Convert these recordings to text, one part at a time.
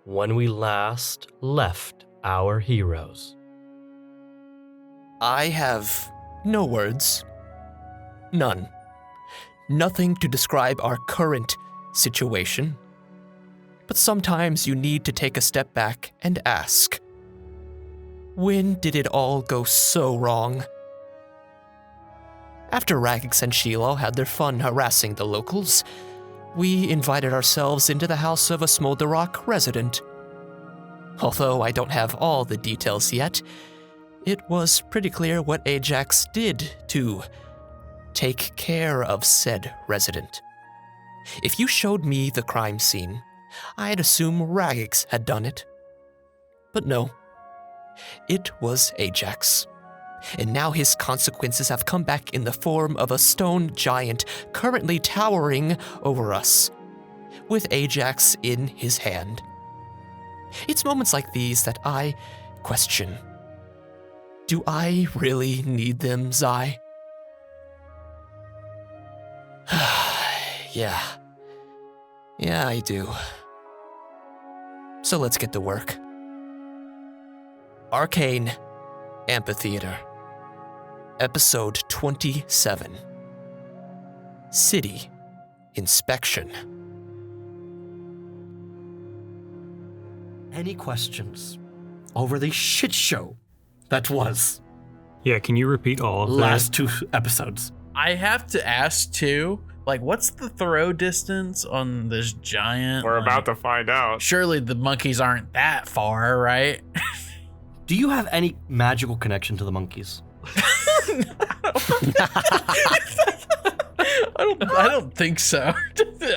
when we last left our heroes. I have no words. None. Nothing to describe our current situation. But sometimes you need to take a step back and ask, when did it all go so wrong? After Raggax and Sheelal had their fun harassing the locals, we invited ourselves into the house of a Smolder Rock resident. Although I don't have all the details yet, it was pretty clear what Ajax did to take care of said resident. If you showed me the crime scene, I'd assume Raggax had done it. But no, it was Ajax. And now his consequences have come back in the form of a stone giant currently towering over us, with Ajax in his hand. It's moments like these that I question. Do I really need them, Zai? Yeah, I do. So let's get to work. Arcane Amphitheatre, Episode 27. City Inspection. Any questions over the shit show that was Yeah, can you repeat all of last 2 episodes? I have to ask too, like, what's the throw distance on this giant? We're about to find out. Surely the monkeys aren't that far, right? Do you have any magical connection to the monkeys? I don't think so.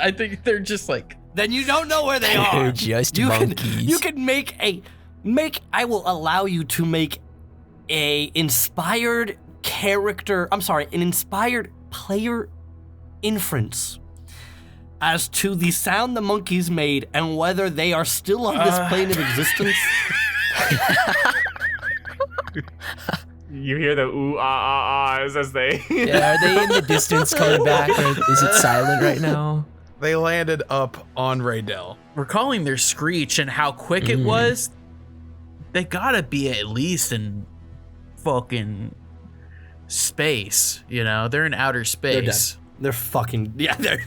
I think they're just like. Then you don't know where they are. They're just you monkeys. You can I will allow you to make an inspired player inference as to the sound the monkeys made and whether they are still on this plane of existence. You hear the ooh ah ahs as they. Yeah, are they in the distance coming back, or is it silent right now? They landed up on Raydell. Recalling their screech and how quick it was, they gotta be at least in fucking space. You know, they're in outer space. They're fucking they're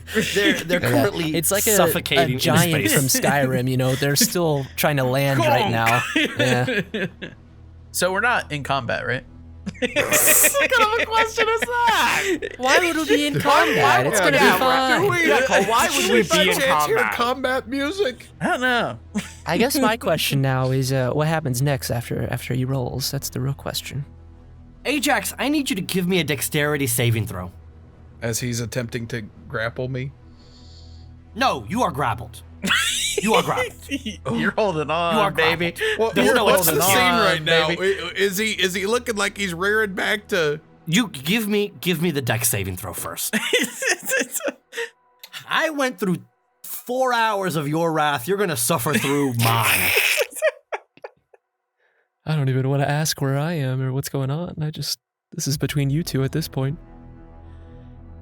currently It's like suffocating a giant in space. from Skyrim, you know, they're still trying to land right now. Yeah. So we're not in combat, right? What kind of a question is that? Why would we be in combat? It's gonna be fun. Why would we be in combat? Combat music? I don't know. I guess my question now is what happens next after he rolls? That's the real question. Ajax, I need you to give me a dexterity saving throw. As he's attempting to grapple me. No, you are grappled. You are grappled. You're holding on, You are baby. Well, There's no what's the holding scene on, right now? baby. Is he looking like he's rearing back to? You give me the dex saving throw first. I went through 4 hours of your wrath. You're gonna suffer through mine. I don't even want to ask where I am or what's going on. This is between you two at this point.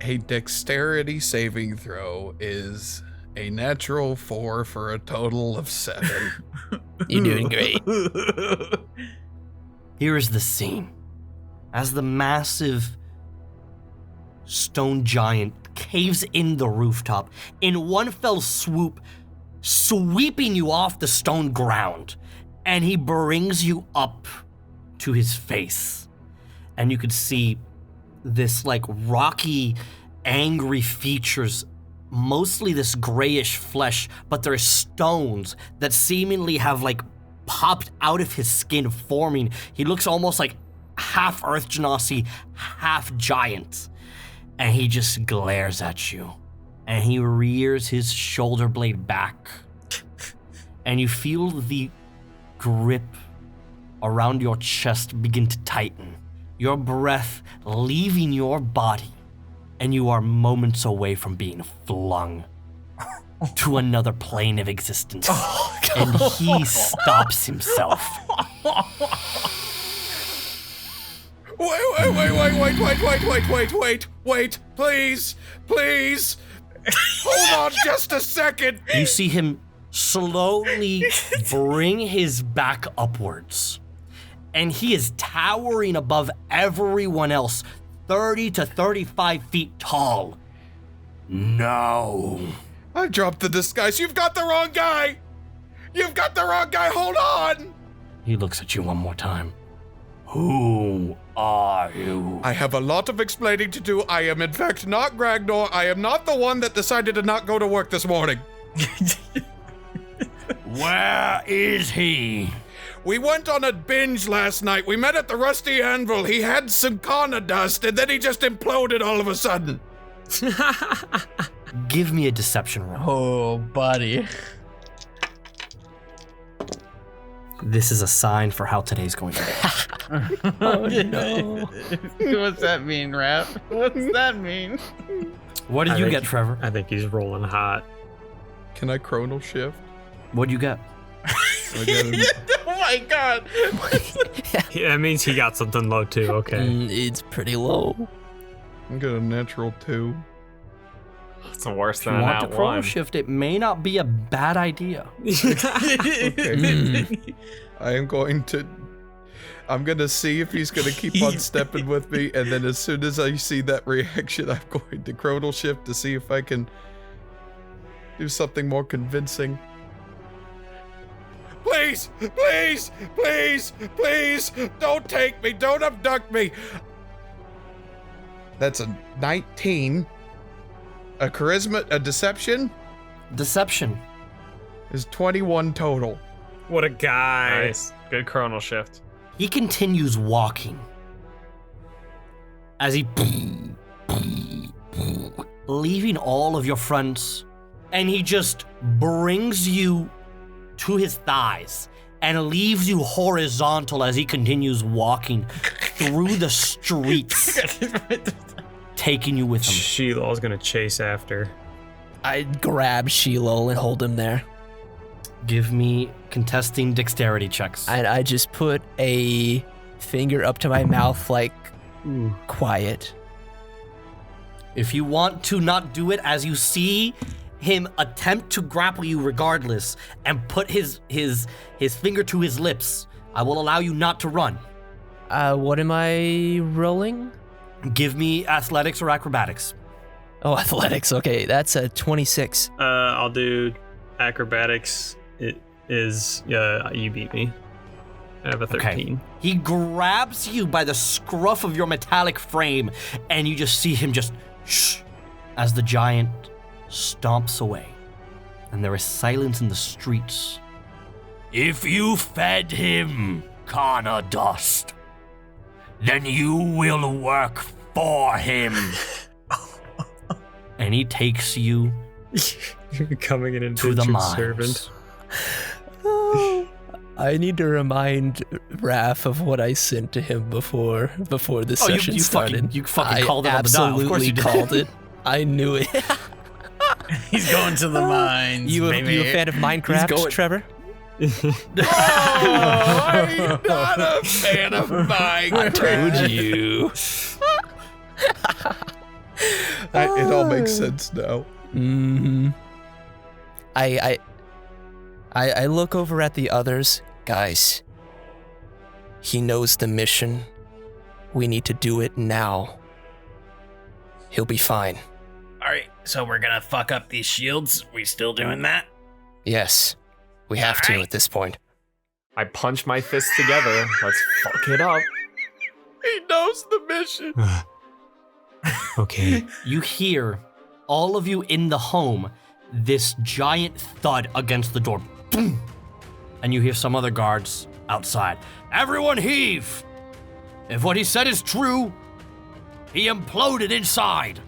A dexterity saving throw is a natural 4 for a total of 7. You're doing great. Here is the scene. As the massive stone giant caves in the rooftop, in one fell swoop, sweeping you off the stone ground, and he brings you up to his face. And you could see this like rocky, angry features, mostly this grayish flesh, but there's stones that seemingly have like popped out of his skin, forming. He looks almost like half Earth Genasi, half giant. And he just glares at you. And he rears his shoulder blade back. And you feel the grip around your chest begin to tighten. Your breath leaving your body. And you are moments away from being flung to another plane of existence. And he stops himself. Wait, please. Hold on just a second. You see him slowly bring his back upwards. And he is towering above everyone else, 30 to 35 feet tall. No. I dropped the disguise. You've got the wrong guy. You've got the wrong guy. Hold on. He looks at you one more time. Who are you? I have a lot of explaining to do. I am in fact not Ragnar. I am not the one that decided to not go to work this morning. Where is he? We went on a binge last night. We met at the Rusty Anvil. He had some Kana dust, and then he just imploded all of a sudden. Give me a deception roll. Oh, buddy. This is a sign for how today's going to go. Oh, no. What's that mean, Rap? What's that mean? What did you get, Trevor? I think he's rolling hot. Can I chronal shift? What'd you get? I got Oh my god. Yeah, that means he got something low too. Okay. It's pretty low. a natural 2. It's worse If than you an want to at chrono one. shift, it may not be a bad idea. I am going to... I'm going to see if he's going to keep on stepping with me, and then as soon as I see that reaction, I'm going to chronal shift to see if I can do something more convincing. Please, please, please, please, don't take me, don't abduct me. That's a 19. A charisma, a deception Deception. is 21 total. What a guy. Nice. Good chronal shift. He continues walking as he leaving all of your friends, and he just brings you to his thighs and leaves you horizontal as he continues walking through the streets, taking you with him. Sheelal's gonna chase after. I grab Sheelal and hold him there. Give me contesting dexterity checks. And I just put a finger up to my mouth like, quiet. If you want to not do it, as you see him attempt to grapple you regardless and put his finger to his lips, I will allow you not to run. What am I rolling? Give me athletics or acrobatics. Oh, athletics. Okay, that's a 26. I'll do acrobatics. It is, you beat me. I have a 13. Okay. He grabs you by the scruff of your metallic frame, and you just see him just shh as the giant stomps away. And there is silence in the streets. If you fed him Kana dust, then you will work for him. And he takes you You're becoming an to the indentured mines. servant. I need to remind Raph of what I sent to him before the session started. You fucking called it on the dial. Of course absolutely you did. called it. I knew it. He's going to the mines. You a baby. fan of Minecraft, Trevor? Oh, I'm not a fan of Minecraft. Told you. It all makes sense now. Mm-hmm. I look over at the others. Guys, he knows the mission. We need to do it now. He'll be fine. Alright, so we're gonna fuck up these shields? We still doing that? Yes, we have to at this point. I punch my fists together. Let's fuck it up. He knows the mission. Okay. You hear, all of you in the home, this giant thud against the door. Boom! And you hear some other guards outside. Everyone heave! If what he said is true, he imploded inside.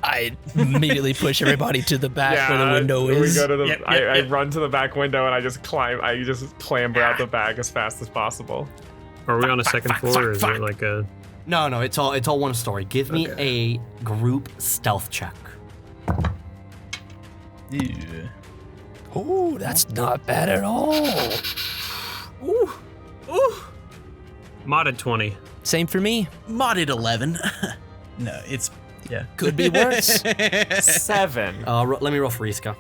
I immediately push everybody to the back where the window is. We go to the. I run to the back window and I just climb. I just clamber out the back as fast as possible. Are we on a second floor or is it like a... No, it's all one story. Give me a group stealth check. Yeah. Ooh, that's not bad at all. Modded 20. Same for me. Modded 11. No, it's Could be worse. 7. Let me roll for Iska.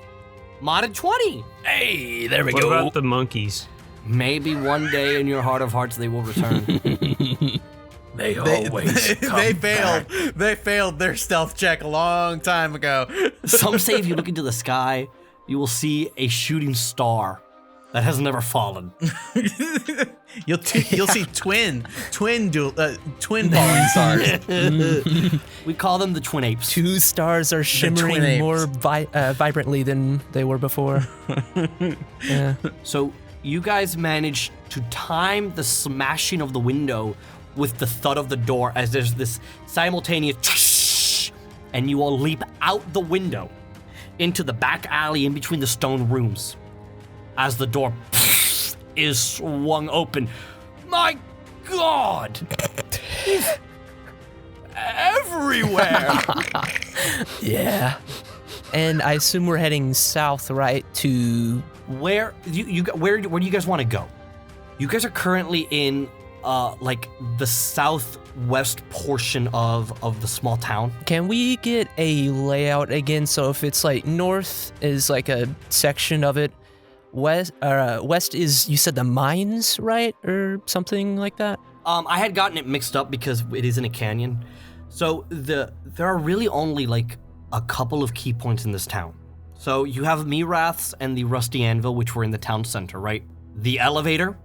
Modded 20. Hey, there we What go. about the monkeys? Maybe one day in your heart of hearts they will return. They always come They back. failed. They failed their stealth check a long time ago. Some say if you look into the sky, you will see a shooting star that has never fallen. You'll see twin falling stars. We call them the Twin Apes. 2 stars are twin shimmering apes. more vibrantly than they were before. Yeah. So you guys manage to time the smashing of the window with the thud of the door as there's this simultaneous and you all leap out the window into the back alley in between the stone rooms as the door is swung open. My God! He's everywhere! Yeah. And I assume we're heading south, right, to... Where do you guys want to go? You guys are currently in like the southwest portion of the small town. Can we get a layout again? So if it's like north is like a section of it, west is, you said the mines, right? Or something like that? I had gotten it mixed up because it is in a canyon. So there are really only like a couple of key points in this town. So you have Mirath's and the Rusty Anvil, which were in the town center, right? The elevator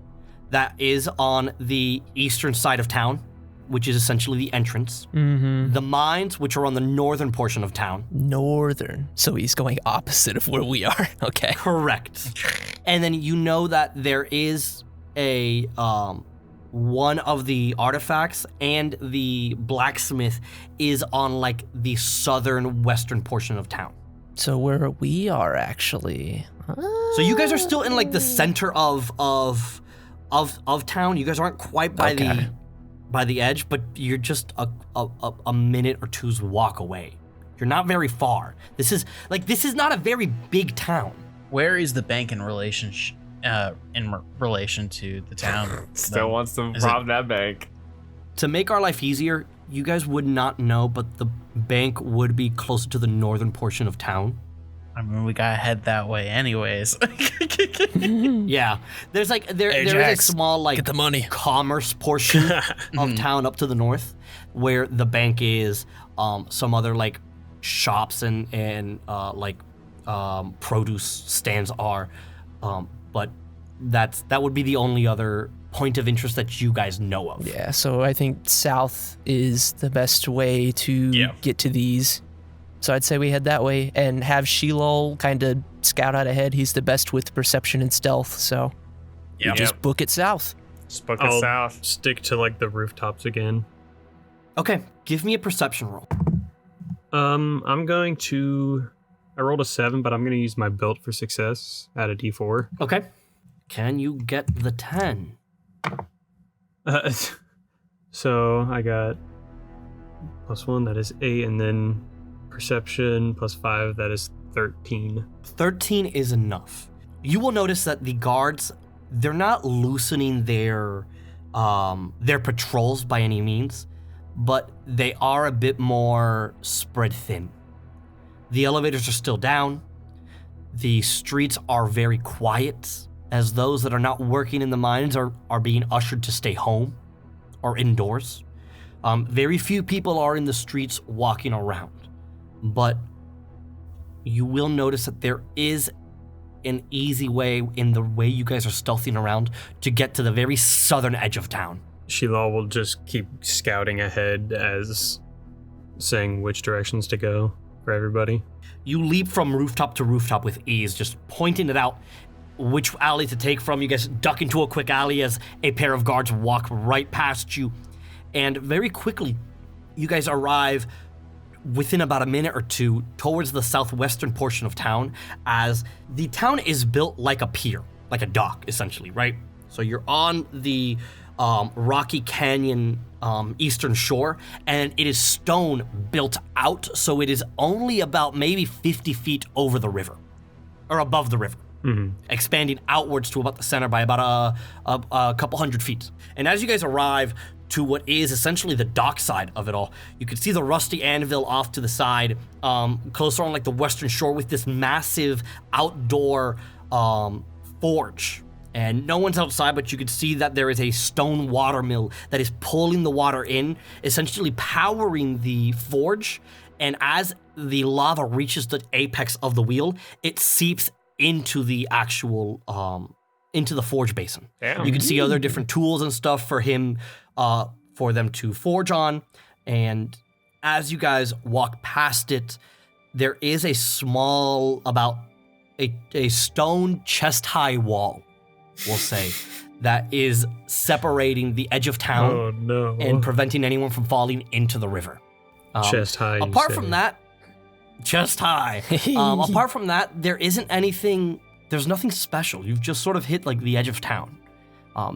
that is on the eastern side of town, which is essentially the entrance. Mm-hmm. The mines, which are on the northern portion of town. Northern. So he's going opposite of where we are. Okay. Correct. And then you know that there is a one of the artifacts and the blacksmith is on like the southern western portion of town. So where we are actually. So you guys are still in like the center of town. You guys aren't quite by the edge, but you're just a minute or two's walk away. You're not very far. This is not a very big town. Where is the bank in relation to the town? Still wants to Is rob that bank. To make our life easier, you guys would not know, but the bank would be closer to the northern portion of town. I mean, we gotta head that way anyways. Yeah, there's like there is a Ajax, small like get the money. commerce portion of town up to the north, where the bank is. Some other like shops and produce stands are, but that would be the only other point of interest that you guys know of. Yeah, so I think south is the best way to get to these. So I'd say we head that way and have Sheelal kind of scout out ahead. He's the best with perception and stealth, so we just book it south. Spook it I'll south. stick to like the rooftops again. Okay, give me a perception roll. I'm going to. I rolled a 7, but I'm going to use my built for success at a D4. Okay, can you get the 10? So I got +1, that is 8, and then perception +5, that is 13. 13 is enough. You will notice that the guards, they're not loosening their patrols by any means, but they are a bit more spread thin. The elevators are still down. The streets are very quiet, as those that are not working in the mines are being ushered to stay home or indoors. Very few people are in the streets walking around, but you will notice that there is an easy way in the way you guys are stealthing around to get to the very southern edge of town. Sheelal will just keep scouting ahead as saying which directions to go for everybody. You leap from rooftop to rooftop with ease, just pointing it out which alley to take from. You guys duck into a quick alley as a pair of guards walk right past you. And very quickly, you guys arrive within about a minute or two towards the southwestern portion of town, as the town is built like a pier, like a dock, essentially, right? So you're on the Rocky Canyon eastern shore, and it is stone built out, so it is only about maybe 50 feet over the river, or above the river, expanding outwards to about the center by about a couple hundred feet. And as you guys arrive to what is essentially the dock side of it all. You can see the rusty anvil off to the side, closer on like the western shore, with this massive outdoor forge. And no one's outside, but you can see that there is a stone water mill that is pulling the water in, essentially powering the forge. And as the lava reaches the apex of the wheel, it seeps into the actual, into the forge basin. Damn. You can see other different tools and stuff for him, for them to forge on. And as you guys walk past it, there is a small, about a stone chest-high wall, we'll say, that is separating the edge of town Oh no. and preventing anyone from falling into the river. Chest high. you Apart say. from that, chest high. Apart from that, there isn't anything. There's nothing special. You've just sort of hit like the edge of town.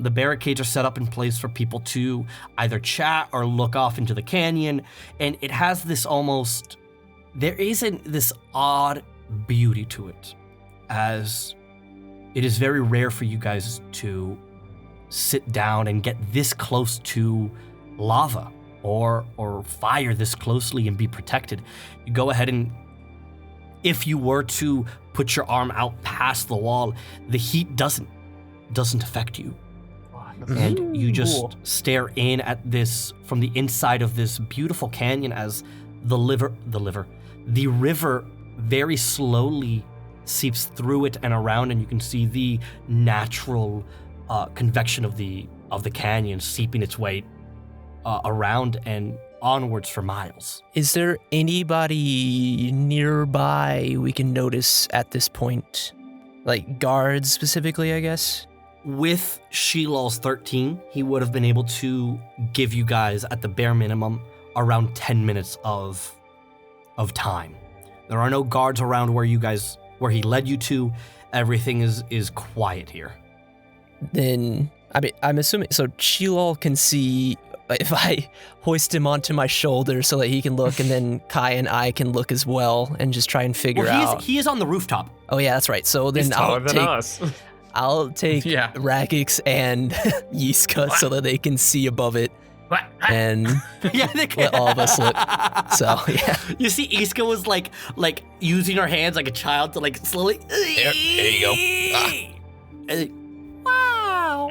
The barricades are set up in place for people to either chat or look off into the canyon, and it has this almost. There isn't this odd beauty to it, as it is very rare for you guys to sit down and get this close to lava or fire this closely and be protected. You go ahead and, if you were to put your arm out past the wall, the heat doesn't affect you. And you just stare in at this from the inside of this beautiful canyon as the river very slowly seeps through it and around, and you can see the natural convection of the canyon seeping its way around and onwards for miles. Is there anybody nearby we can notice at this point? Like guards specifically, I guess? With Sheelal's 13, he would have been able to give you guys, at the bare minimum, around 10 minutes of time. There are no guards around where he led you to. Everything is quiet here. Then, I'm assuming, so Sheelal can see if I hoist him onto my shoulder so that he can look, and then Kai and I can look as well and just try and figure out. He is on the rooftop. Oh yeah, that's right. So then He's taller than us. I'll take Raggax and Yiska so that they can see above it. And Yeah, they can. let all of us look. So yeah. You see, Iska was like using her hands like a child to like slowly. There you go. And wow.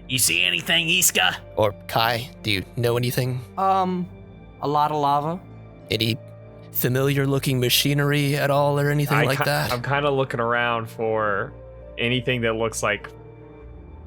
You see anything, Iska? Or Kai, do you know anything? A lot of lava. Any familiar looking machinery at all or anything like that? I'm kind of looking around for anything that looks like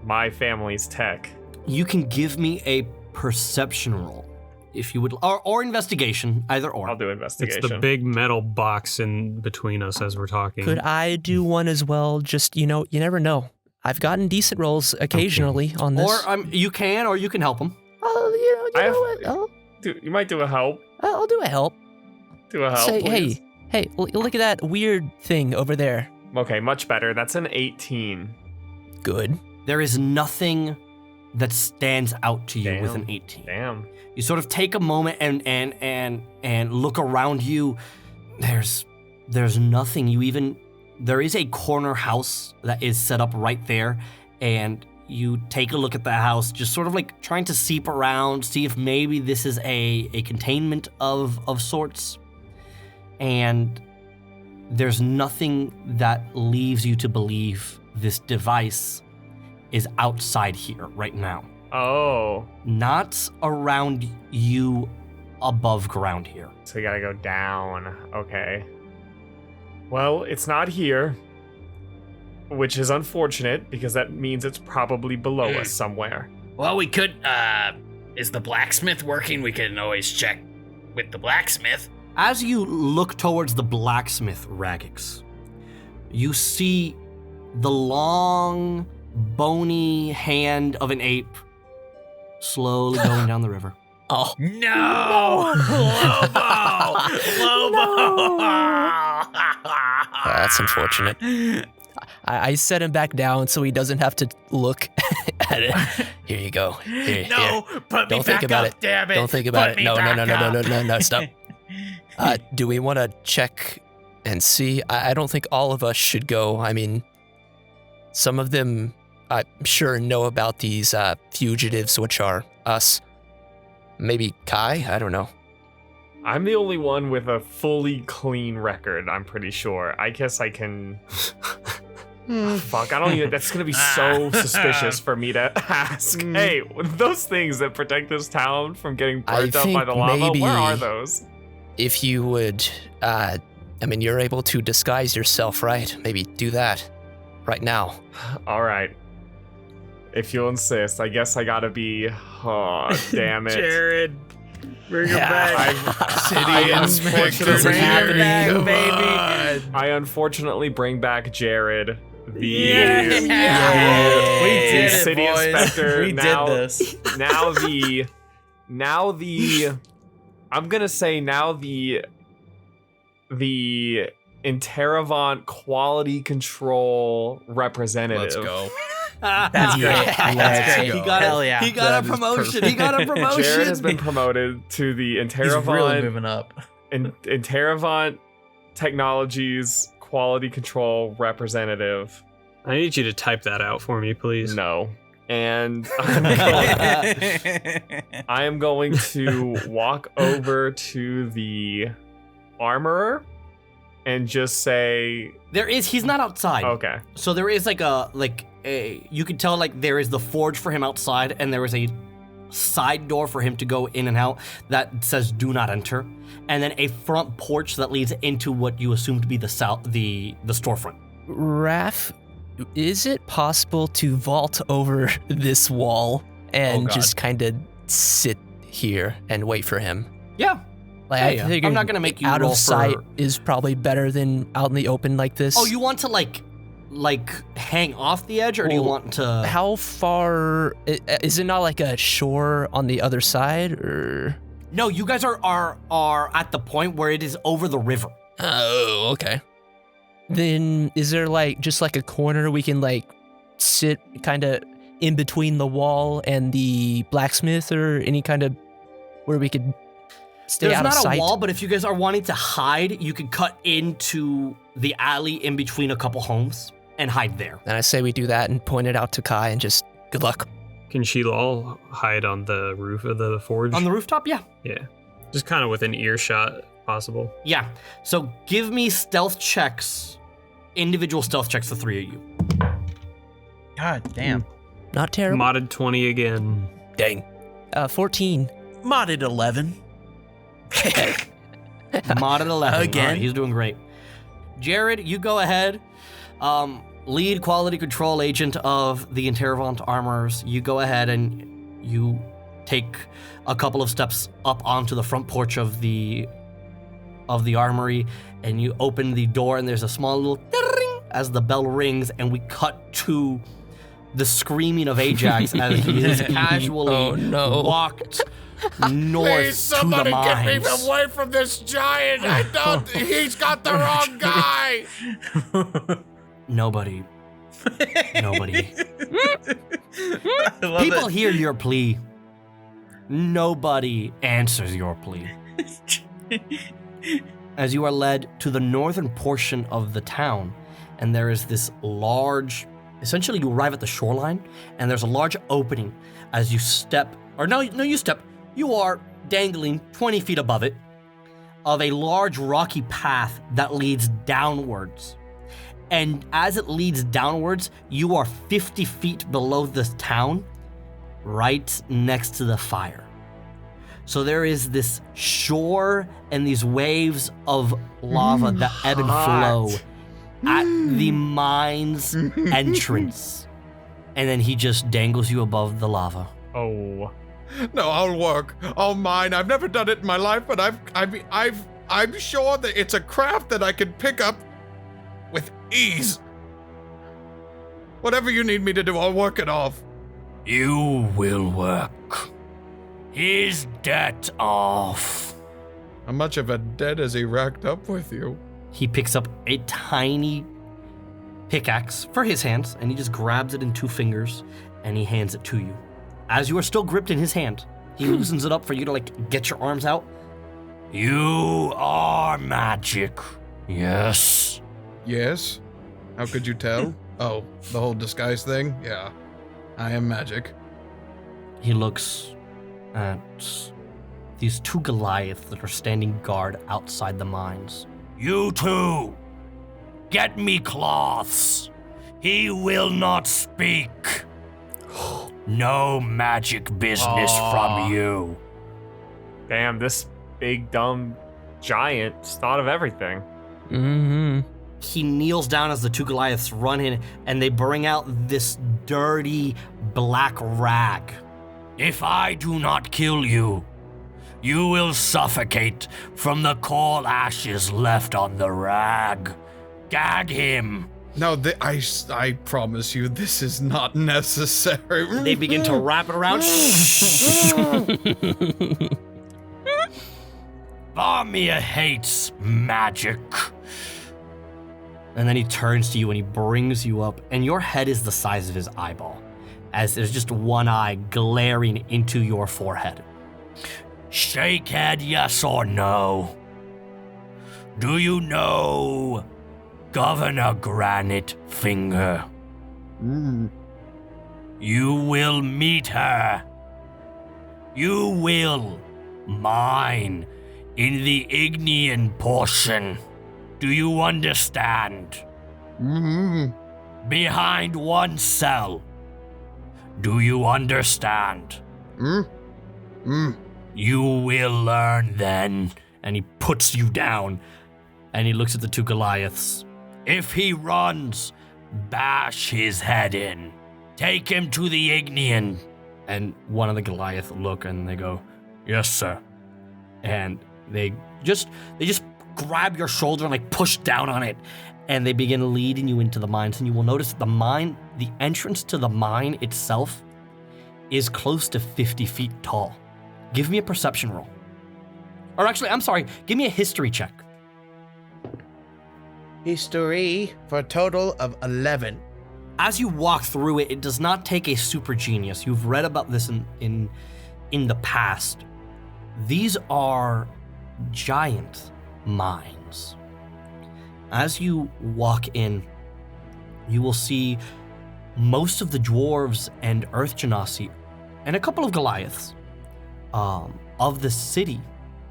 my family's tech. You can give me a perception roll, if you would, or investigation, either or. I'll do It's investigation. the big metal box in between us as we're talking. Could I do one as well? Just, you never know. I've gotten decent rolls occasionally on this. Or you can help him. You might do a help. I'll do a help. Do a help. Say, please. hey, look at that weird thing over there. Okay, much better. That's an 18. Good. There is nothing that stands out to you with an 18. Damn. You sort of take a moment and look around you. There's nothing. There is a corner house that is set up right there, and you take a look at the house, just sort of like trying to seep around, see if maybe this is a containment of sorts. And there's nothing that leaves you to believe this device is outside here right now. Oh. Not around you, above ground here. So we gotta go down. Okay. Well, it's not here, which is unfortunate because that means it's probably below us somewhere. Well, we could, is the blacksmith working? We can always check with the blacksmith. As you look towards the blacksmith, Raggax, you see the long, bony hand of an ape slowly going down the river. Oh. No! Lobo! That's unfortunate. I set him back down so he doesn't have to look at it. Here you go. Here. Put me Don't think back about up, it. damn it. Don't think about Put it. me No, back up. stop. Do we want to check and see? I don't think all of us should go. I mean, some of them I'm sure know about these fugitives, which are us. Maybe Kai? I don't know. I'm the only one with a fully clean record, I'm pretty sure. I guess I can... Fuck, I don't even... That's gonna be so suspicious for me to ask. Hey, those things that protect this town from getting burnt up by the lava, where are those? If you would... you're able to disguise yourself, right? Maybe do that right now. All right. If you'll insist, I guess I gotta be... Oh, damn it. Jared, bring her back. City Inspector Jared. baby. I unfortunately bring back Jared, the We did it, city boys. inspector. We now, did this. Now the I'm gonna say now the Interavant quality control representative. Let's go. That's great. Yeah. That's great. He got Hell it. yeah. He got That a is promotion. He got a promotion. Jared has been promoted to the He's really Interavant moving up. Interavant Technologies quality control representative. I need you to type that out for me, please. No. And I am going to walk over to the armorer and just say, He's not outside. okay. So there is you can tell there is the forge for him outside, and there is a side door for him to go in and out that says "Do not enter," and then a front porch that leads into what you assume to be the storefront. Raph, is it possible to vault over this wall and God. just kind of sit here and wait for him? Yeah. Like, Yeah, I yeah. figured I'm not gonna make you out roll of sight for- is probably better than out in the open like this. Oh, you want to hang off the edge, or do you Well, want to? How far is it? Not like a shore on the other side, or? No, you guys are at the point where it is over the river. Oh, okay. Then is there just a corner we can sit kind of in between the wall and the blacksmith, or any kind of where we could stay There's out of not sight? a wall, but if you guys are wanting to hide, you can cut into the alley in between a couple homes and hide there. And I say we do that and point it out to Kai and just good luck. Can Sheelal hide on the roof of the forge? On the rooftop, yeah. Yeah. Just kind of within earshot, if possible. Yeah. So give me stealth checks, individual stealth checks, the three of you. God damn. Not terrible. Modded 20 again. Dang. 14. Modded 11. Mod at 11. Again? All right, he's doing great. Jared, you go ahead. Lead quality control agent of the Interavant Armors. You go ahead and you take a couple of steps up onto the front porch of the armory, and you open the door, and there's a small little ding as the bell rings, and we cut to the screaming of Ajax as he has casually walked north to the mines. away from this giant. I don't. He's got the wrong guy. Nobody. I love People it. hear your plea. Nobody answers your plea. As you are led to the northern portion of the town, and there is this large, essentially you arrive at the shoreline, and there's a large opening as you step, you are dangling 20 feet above it, of a large rocky path that leads downwards. And as it leads downwards, you are 50 feet below this town, right next to the fire. So there is this shore and these waves of lava that ebb and flow at the mine's entrance. And then he just dangles you above the lava. Oh. No, I'll work. I'll mine. I've never done it in my life, but I'm sure that it's a craft that I can pick up with ease. Whatever you need me to do, I'll work it off. You will work his debt off. How much of a debt has he racked up with you? He picks up a tiny pickaxe for his hands, and he just grabs it in 2 fingers, and he hands it to you. As you are still gripped in his hand, he loosens it up for you to get your arms out. You are magic. Yes. Yes. How could you tell? Oh, the whole disguise thing? Yeah. I am magic. He looks at these two Goliaths that are standing guard outside the mines. You two, get me cloths. He will not speak. No magic business from you. Damn, this big dumb giant thought of everything. Mm-hmm. He kneels down as the two Goliaths run in, and they bring out this dirty black rag. If I do not kill you, you will suffocate from the coal ashes left on the rag. Gag him. No, I promise you, this is not necessary. They begin to wrap it around. Barmir hates magic. And then he turns to you and he brings you up, and your head is the size of his eyeball, as there's just one eye glaring into your forehead. Shake head, yes or no? Do you know Governor Granite Finger? You will meet her. You will mine in the Ignean portion. Do you understand? Behind one cell. Do you understand? You will learn then. And he puts you down, and he looks at the two Goliaths. If he runs, bash his head in. Take him to the Ignean. And one of the Goliaths look and they go, yes, sir. And they just grab your shoulder and like push down on it, and they begin leading you into the mines. And you will notice the entrance to the mine itself is close to 50 feet tall. Give me a perception roll. Or actually, I'm sorry, give me a history check. History for a total of 11. As you walk through it, it does not take a super genius. You've read about this in the past. These are giant mines. As you walk in, you will see most of the dwarves and earth genasi and a couple of Goliaths of the city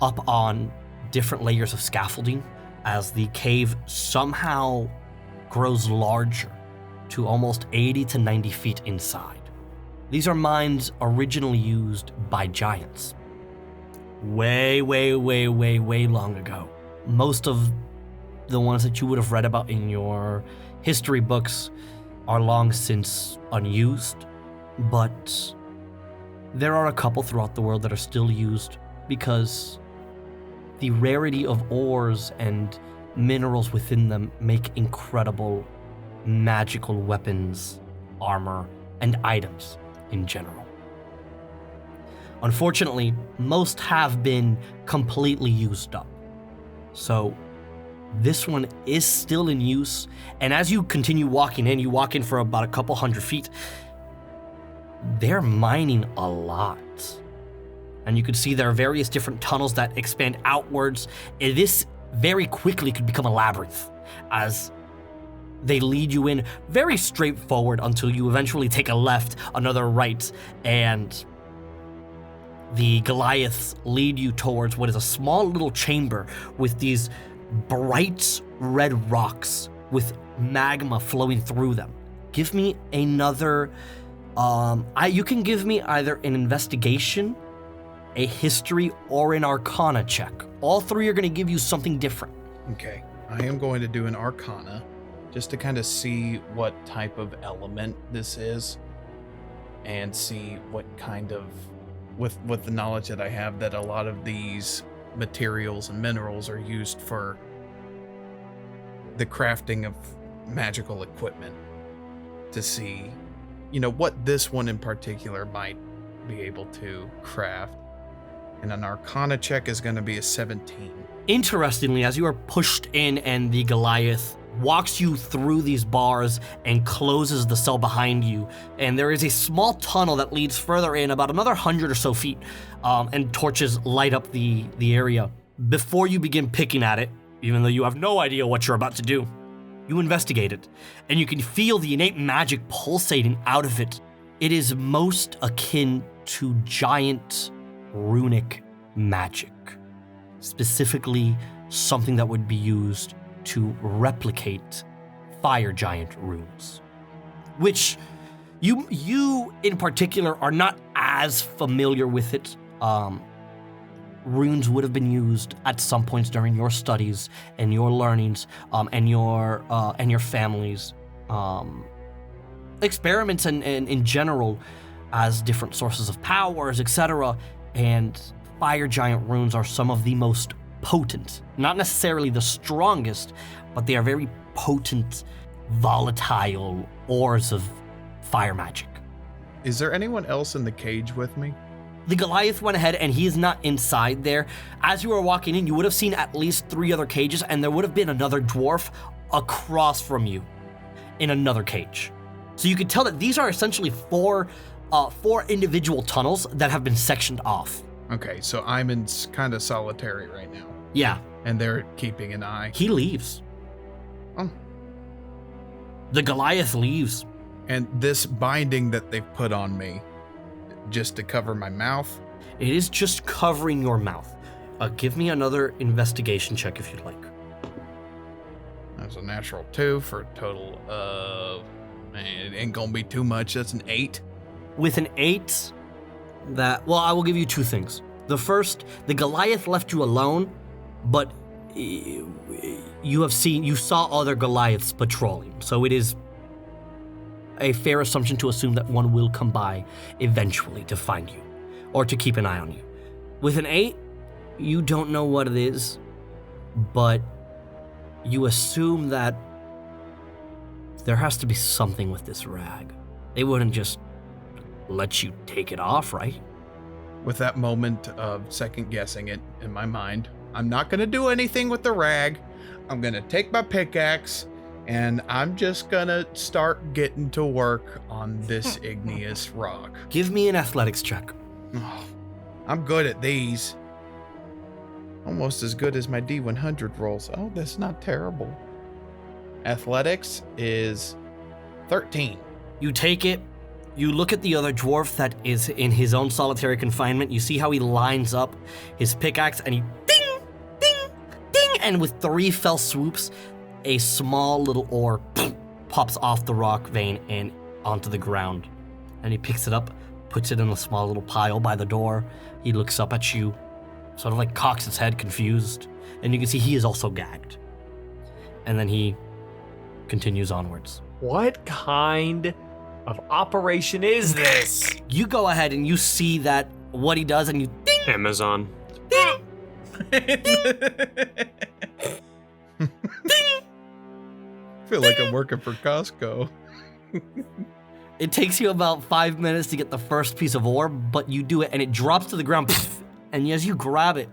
up on different layers of scaffolding as the cave somehow grows larger to almost 80 to 90 feet inside. These are mines originally used by giants. Way long ago. Most of the ones that you would have read about in your history books are long since unused, but there are a couple throughout the world that are still used because the rarity of ores and minerals within them make incredible magical weapons, armor, and items in general. Unfortunately, most have been completely used up. So this one is still in use, and as you continue walking in, you walk in for about a couple hundred feet, they're mining a lot. And you can see there are various different tunnels that expand outwards, and this very quickly could become a labyrinth as they lead you in very straightforward until you eventually take a left, another right, and the Goliaths lead you towards what is a small little chamber with these bright red rocks with magma flowing through them. Give me another, you can give me either an investigation, a history, or an arcana check. All three are going to give you something different. Okay, I am going to do an arcana just to kind of see what type of element this is and see what kind of, with the knowledge that I have that a lot of these materials and minerals are used for the crafting of magical equipment, to see, what this one in particular might be able to craft. And an arcana check is going to be a 17. Interestingly, as you are pushed in and the Goliath walks you through these bars and closes the cell behind you, and there is a small tunnel that leads further in about another 100 or so feet, and torches light up the area. Before you begin picking at it, even though you have no idea what you're about to do, You investigate it, and you can feel the innate magic pulsating out of it. It is most akin to giant runic magic, specifically something that would be used to replicate fire giant runes, which you in particular are not as familiar with it. Runes would have been used at some points during your studies and your learnings, and your family's experiments and in general as different sources of powers, etc. And fire giant runes are some of the most potent, not necessarily the strongest, but they are very potent, volatile ores of fire magic. Is there anyone else in the cage with me? The Goliath went ahead, and he is not inside there. As you were walking in, you would have seen at least 3 other cages, and there would have been another dwarf across from you in another cage. So you could tell that these are essentially four individual tunnels that have been sectioned off. Okay, so I'm in kind of solitary right now. Yeah. And they're keeping an eye. He leaves. Oh. The Goliath leaves. And this binding that they've put on me, just to cover my mouth? It is just covering your mouth. Give me another investigation check if you'd like. That's a natural 2 for a total of... Man, it ain't gonna be too much. That's an 8. With an 8, I will give you 2 things. The first, the Goliath left you alone, but you saw other Goliaths patrolling, so it is a fair assumption to assume that one will come by eventually to find you, or to keep an eye on you. With an 8, you don't know what it is, but you assume that there has to be something with this rag. They wouldn't just let you take it off, right? With that moment of second guessing it in my mind, I'm not gonna do anything with the rag. I'm gonna take my pickaxe and I'm just gonna start getting to work on this igneous rock. Give me an athletics check. Oh, I'm good at these. Almost as good as my D100 rolls. Oh, that's not terrible. Athletics is 13. You take it, you look at the other dwarf that is in his own solitary confinement. You see how he lines up his pickaxe and he ding, ding, ding, and with 3 fell swoops, a small little ore pops off the rock vein and onto the ground. And he picks it up, puts it in a small little pile by the door. He looks up at you, sort of like cocks his head, confused. And you can see he is also gagged. And then he continues onwards. What kind of operation is this? You go ahead and you see that what he does, and you ding, Amazon. ding, ding. I feel like I'm working for Costco. It takes you about 5 minutes to get the first piece of ore, but you do it and it drops to the ground. And as you grab it,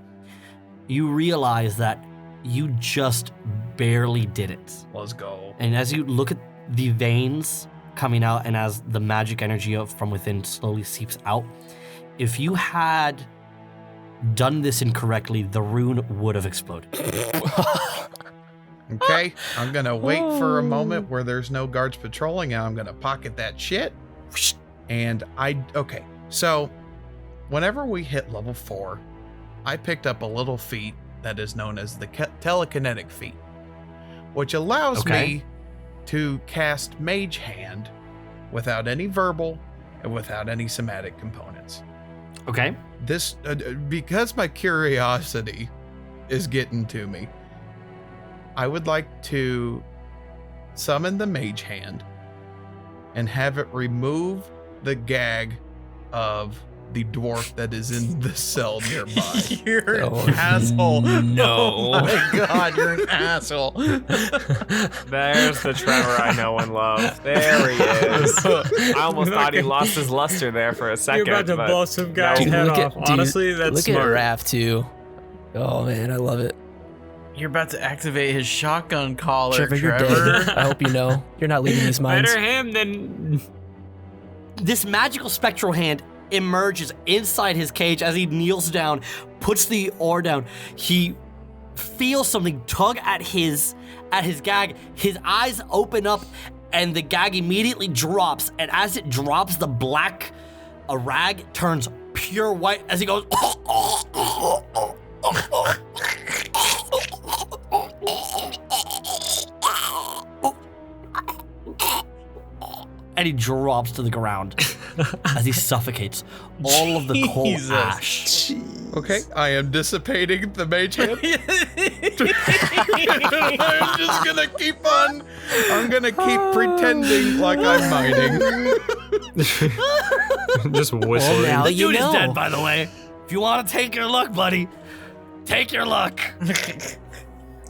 you realize that you just barely did it. Let's go. And as you look at the veins coming out and as the magic energy from within slowly seeps out, if you had done this incorrectly, the rune would have exploded. Okay, I'm gonna wait for a moment where there's no guards patrolling, and I'm gonna pocket that shit. And okay, so whenever we hit level 4, I picked up a little feat that is known as the telekinetic feat, which allows me to cast Mage Hand without any verbal and without any somatic components. Okay. This, because my curiosity is getting to me, I would like to summon the Mage Hand and have it remove the gag of the dwarf that is in the cell nearby. You're an asshole. No. Oh my god, you're an asshole. There's the Trevor I know and love. There he is. I almost thought he lost his luster there for a second. You're about to but blow some guy's no. head Look off. at- Honestly, dude, that's look smart. at Raph too. Oh man, I love it. You're about to activate his shotgun collar, Trevor, you're dead. I hope you know. You're not leaving these mines. Better him than... This magical spectral hand emerges inside his cage as he kneels down, puts the ore down. He feel something tug at his gag. His eyes open up, and the gag immediately drops. And as it drops, the black rag turns pure white as he goes. And he drops to the ground as he suffocates all of the cold ash. Okay, I am dissipating the mage hand. I'm just gonna keep on. I'm gonna keep pretending like I'm mining. Just whistling. The dude is dead, by the way. If you want to take your luck, buddy, take your luck.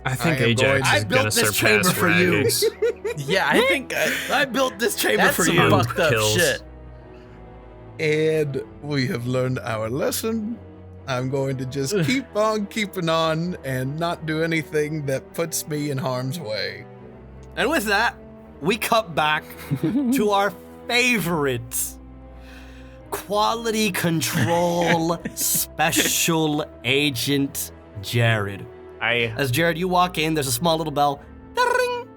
I think I am Ajax going is to- gonna I built this surpass chamber for you. Raggax. Yeah, I think I built this chamber that's for some you. fucked up Kills. shit. And we have learned our lesson. I'm going to just keep on keeping on and not do anything that puts me in harm's way. And with that, we cut back to our favorite quality control special agent, Jared. As Jared, you walk in, there's a small little bell. Ding!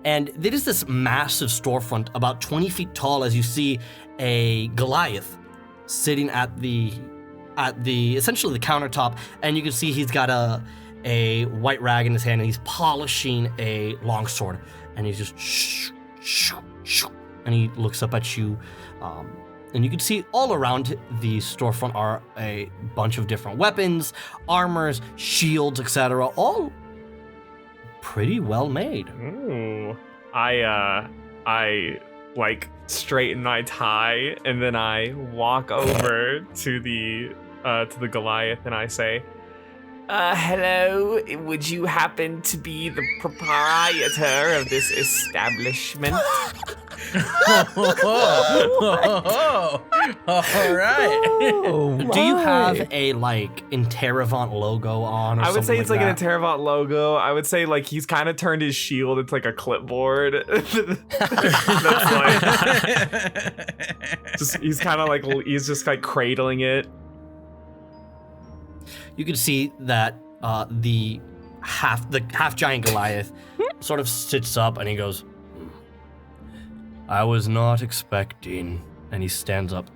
And there is this massive storefront about 20 feet tall as you see a Goliath sitting at the essentially the countertop, and you can see he's got a white rag in his hand and he's polishing a longsword, and he's just and he looks up at you, and you can see all around the storefront are a bunch of different weapons, armors, shields, etc., all pretty well made. Ooh. I like straighten my tie, and then I walk over to the Goliath and I say, hello, would you happen to be the proprietor of this establishment? All right. Do you have a like Interravant logo on? Or I would say something it's like an that? Interravant logo. I would say like he's kind of turned his shield into like a clipboard. That's like he's kind of like he's just like cradling it. You can see that the half giant Goliath sort of sits up and he goes, I was not expecting, and he stands up,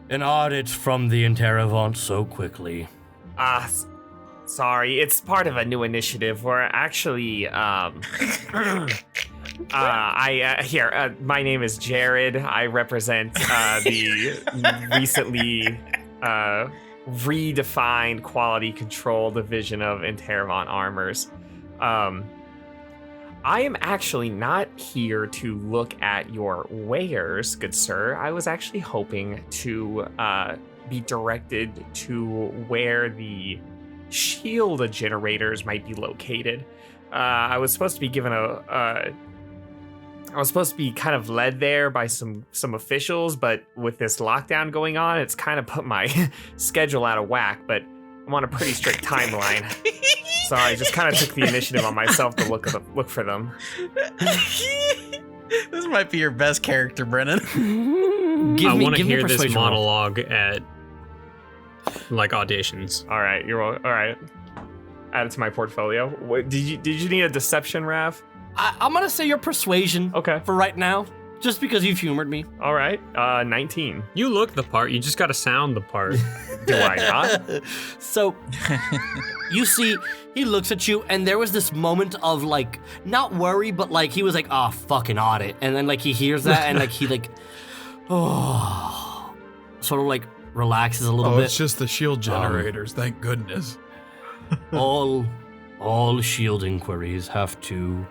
an audit from the Interravant so quickly. Sorry, it's part of a new initiative. We're actually, my name is Jared. I represent the recently redefined quality control division of Interravant Armors. I am actually not here to look at your wares, good sir. I was actually hoping to be directed to where the shield generators might be located. I was supposed to be given I was supposed to be kind of led there by some officials, but with this lockdown going on, it's kind of put my schedule out of whack, but I'm on a pretty strict timeline. So I just kind of took the initiative on myself to look for them. This might be your best character, Brennen. I want to hear this persuasion roll. monologue at like auditions. All right, all right. Add it to my portfolio. What, did you need a deception, Rav? I'm gonna say your persuasion. Okay. For right now, just because you've humored me. All right. 19. You look the part. You just got to sound the part. Do I not? So you see, he looks at you, and there was this moment of like not worry, but like he was like, "Oh, fucking audit," and then like he hears that, and like he like, oh, sort of like relaxes a little Oh, bit. it's just the shield generators. Thank goodness. all shield inquiries have to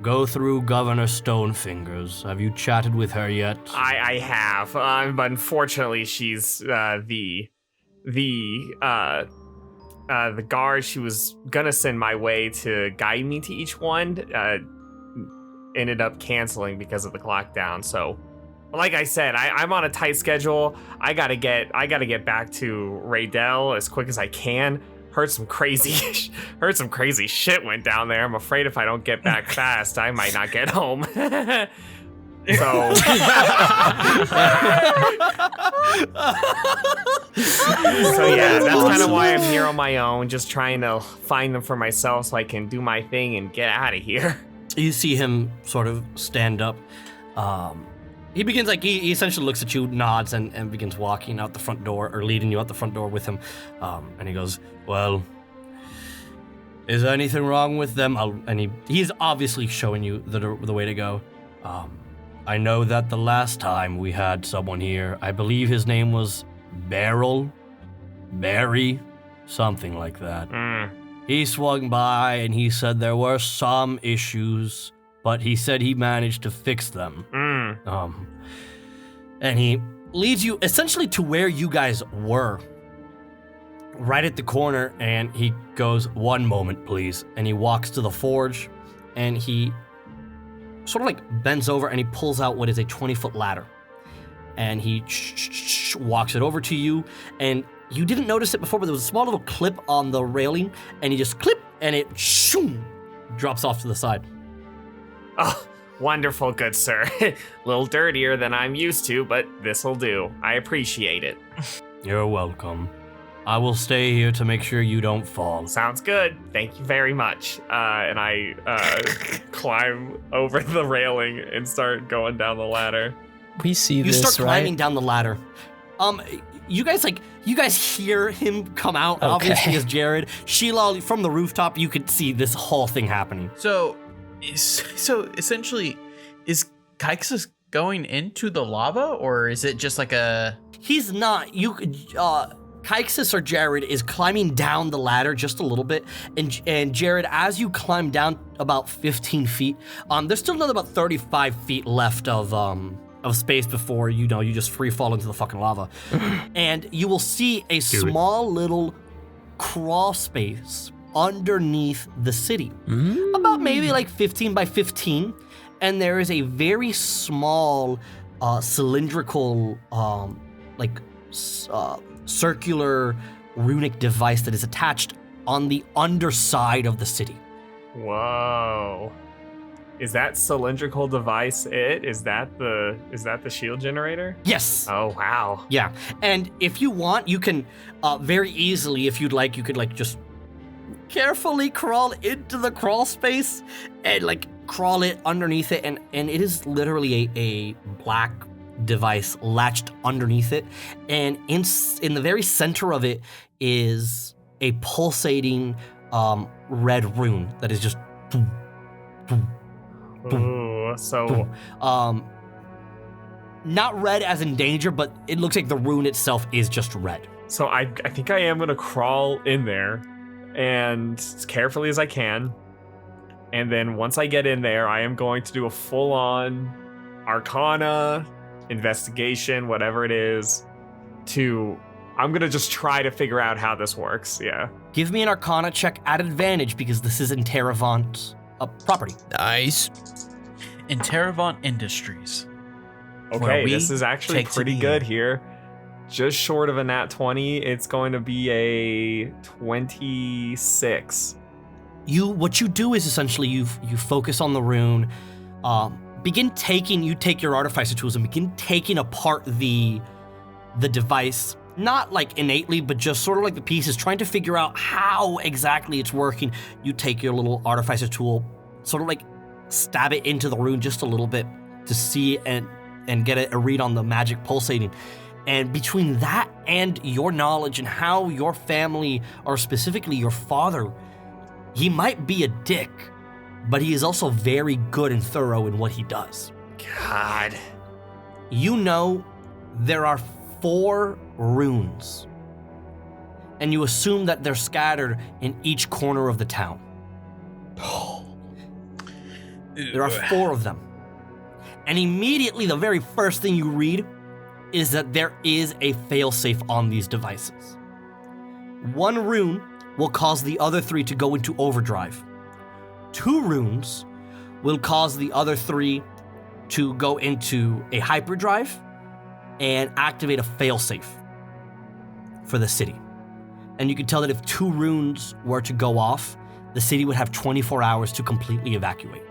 go through Governor Stonefingers. Have you chatted with her yet? I have, but unfortunately, she's the guard she was gonna send my way to guide me to each one ended up canceling because of the lockdown. So, like I said, I'm on a tight schedule. I gotta get back to Raydell as quick as I can. Heard some crazy shit went down there. I'm afraid if I don't get back fast, I might not get home. So So yeah, that's kind of why I'm here on my own, just trying to find them for myself so I can do my thing and get out of here. You see him sort of stand up. He begins he essentially looks at you, nods, and begins walking out the front door, or leading you out the front door with him. And he goes, well, is there anything wrong with them? He's obviously showing you the way to go. I know that the last time we had someone here, I believe his name was Barry, something like that. He swung by and he said there were some issues, but he said he managed to fix them. And he leads you essentially to where you guys were, right at the corner, and he goes, one moment, please. And he walks to the forge, and he sort of like bends over and he pulls out what is a 20-foot ladder. And he walks it over to you, and you didn't notice it before, but there was a small little clip on the railing, and he just clip, and it drops off to the side. Oh, wonderful, good sir. A little dirtier than I'm used to, but this'll do. I appreciate it. You're welcome. I will stay here to make sure you don't fall. Sounds good. Thank you very much. And I climb over the railing and start going down the ladder. We see you this, start climbing right? down the ladder. You guys hear him come out, Okay. obviously as Jared. Sheelal, from the rooftop, you could see this whole thing happening. So essentially, is Kaixus going into the lava, or is it just like a... He's not. Kaixus or Jared is climbing down the ladder just a little bit, and Jared, as you climb down about 15 feet, there's still another about 35 feet left of space before you just free fall into the fucking lava. And you will see a small little crawl space underneath the city, about maybe like 15 by 15, and there is a very small cylindrical circular runic device that is attached on the underside of the city. Whoa. Is that cylindrical device it? Is that the shield generator? Yes. Oh, wow. Yeah. And if you want, you can very easily, if you'd like, you could like just carefully crawl into the crawl space and like crawl it underneath it, and it is literally a black device latched underneath it, and in the very center of it is a pulsating red rune that is just boom, boom, boom, Ooh, so boom. Not red as in danger, but it looks like the rune itself is just red. So I think I am gonna crawl in there, and as carefully as I can, and then once I get in there, I am going to do a full-on Arcana investigation, whatever it is. I'm gonna just try to figure out how this works. Yeah. Give me an Arcana check at advantage because this is in Terravant property. Nice. In Terravant Industries. Okay, Where we this is actually take to pretty the good end. here. Just short of a nat 20. It's going to be a 26. What you do is essentially you focus on the rune, you take your artificer tools and begin taking apart the device, not like innately, but just sort of like the pieces, trying to figure out how exactly it's working. You take your little artificer tool, sort of like stab it into the rune just a little bit to see and get a read on the magic pulsating. And between that and your knowledge and how your family, or specifically your father, he might be a dick, but he is also very good and thorough in what he does. God. You know there are 4 runes, and you assume that they're scattered in each corner of the town. There are 4 of them. And immediately the very first thing you read is that there is a failsafe on these devices. 1 rune will cause the other 3 to go into overdrive. 2 runes will cause the other 3 to go into a hyperdrive and activate a failsafe for the city. And you can tell that if 2 runes were to go off, the city would have 24 hours to completely evacuate.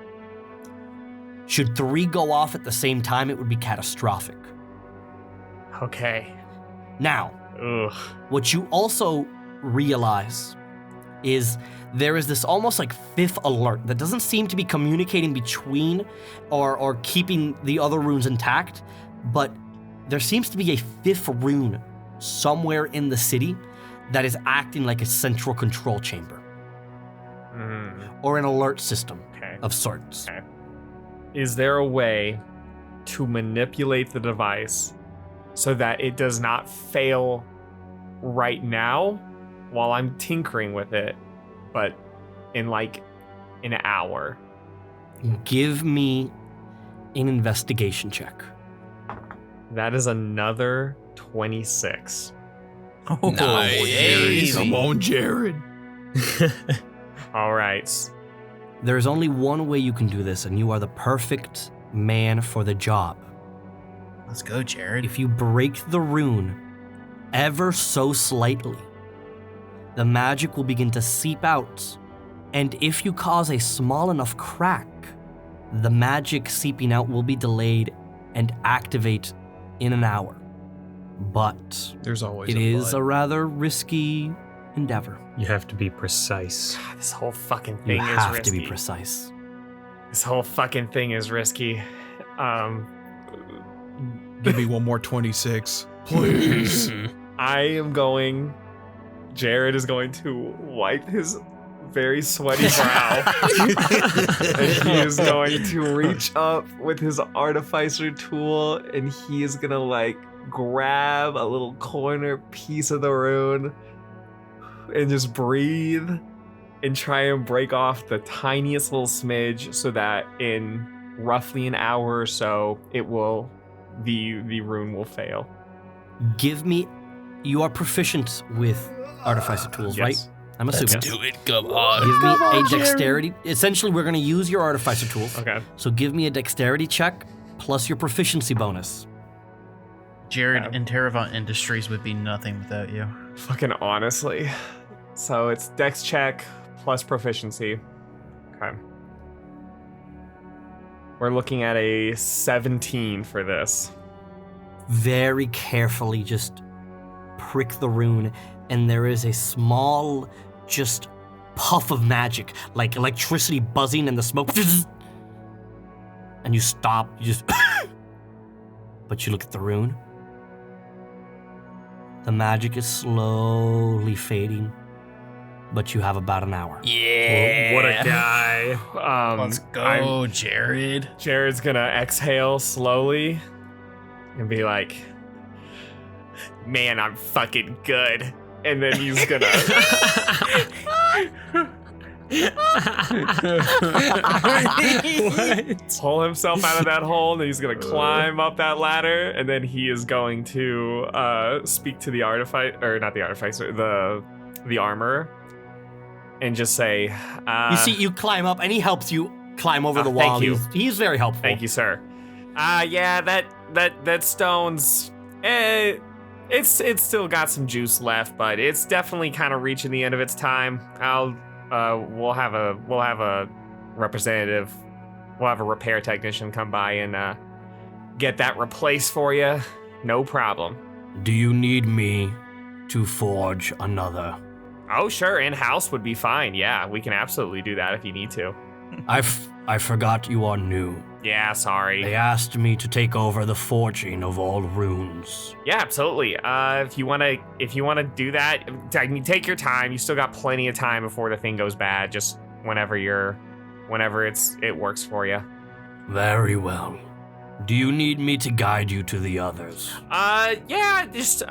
Should 3 go off at the same time, it would be catastrophic. Okay. Now, Ugh. What you also realize is there is this almost like fifth alert that doesn't seem to be communicating between or keeping the other runes intact, but there seems to be a fifth rune somewhere in the city that is acting like a central control chamber or an alert system of sorts. Okay. Is there a way to manipulate the device so that it does not fail right now while I'm tinkering with it, but in like an hour? Give me an investigation check. That is another 26. Oh, Nice. Come on, Jared. All right. There's only one way you can do this, and you are the perfect man for the job. Let's go, Jared. If you break the rune ever so slightly, the magic will begin to seep out, and if you cause a small enough crack, the magic seeping out will be delayed and activate in an hour. But There's always it a is but. a rather risky endeavor. You have to be precise. This whole fucking You thing is have risky. to be precise. This whole fucking thing is risky. Give me one more 26, please. Jared is going to wipe his very sweaty brow. And he is going to reach up with his artificer tool and he is gonna like grab a little corner piece of the rune and just breathe and try and break off the tiniest little smidge so that in roughly an hour or so the rune will fail. Give me. You are proficient with artificer tools, Yes. right? I'm assuming. Let's do it. Come on. Give me a dexterity. Essentially, we're going to use your artificer tools. Okay. So give me a dexterity check plus your proficiency bonus. Jared, Interravant Industries would be nothing without you. Fucking honestly. So it's dex check plus proficiency. Okay. We're looking at a 17 for this. Very carefully just prick the rune, and there is a small, just puff of magic, like electricity buzzing and the smoke. And you stop, you just. But you look at the rune. The magic is slowly fading, but you have about an hour. Yeah. What a guy. Let's go, Jared. Jared's gonna exhale slowly and be like, man, I'm fucking good. And then he's gonna pull himself out of that hole, and he's gonna climb up that ladder, and then he is going to speak to the the armor, and just say, You see, you climb up, and he helps you climb over the wall. thank you. He's very helpful. Thank you, sir. Yeah, that stone's it's still got some juice left, but it's definitely kind of reaching the end of its time. We'll have a representative, we'll have a repair technician come by and get that replaced for you. No problem. Do you need me to forge another? Oh, sure, in-house would be fine. Yeah, we can absolutely do that if you need to. I forgot you are new. Yeah, sorry. They asked me to take over the forging of all runes. Yeah, absolutely. If you wanna do that, I mean, take your time. You still got plenty of time before the thing goes bad. Just whenever it works for you. Very well. Do you need me to guide you to the others? Yeah, just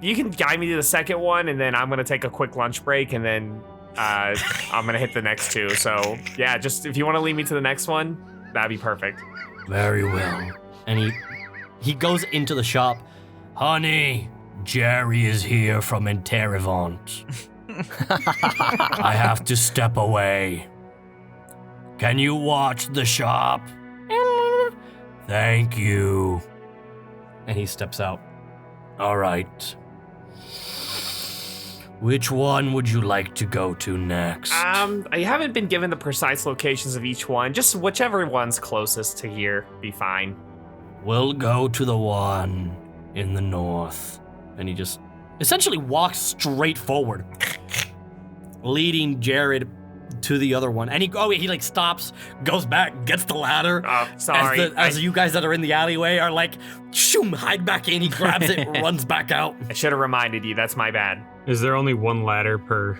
you can guide me to the second one, and then I'm gonna take a quick lunch break, and then I'm gonna hit the next two. So yeah, just if you want to lead me to the next one, that'd be perfect. Very well. And he goes into the shop. Honey, Jerry is here from Interravant. I have to step away. Can you watch the shop? Thank you. And he steps out. All right. Which one would you like to go to next? I haven't been given the precise locations of each one. Just whichever one's closest to here, be fine. We'll go to the one in the north. And he just essentially walks straight forward, leading Jared to the other one. And he like stops, goes back, gets the ladder. Sorry. As you guys that are in the alleyway are like, shoom, hide back in. He grabs it, runs back out. I should have reminded you. That's my bad. Is there only one ladder per?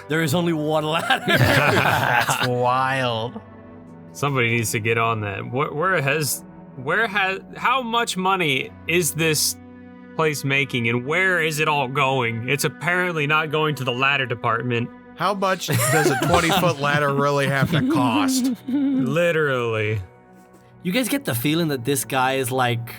There is only one ladder. That's wild. Somebody needs to get on that. How much money is this place making, and where is it all going? It's apparently not going to the ladder department. How much does a 20-foot ladder really have to cost? Literally. You guys get the feeling that this guy is like,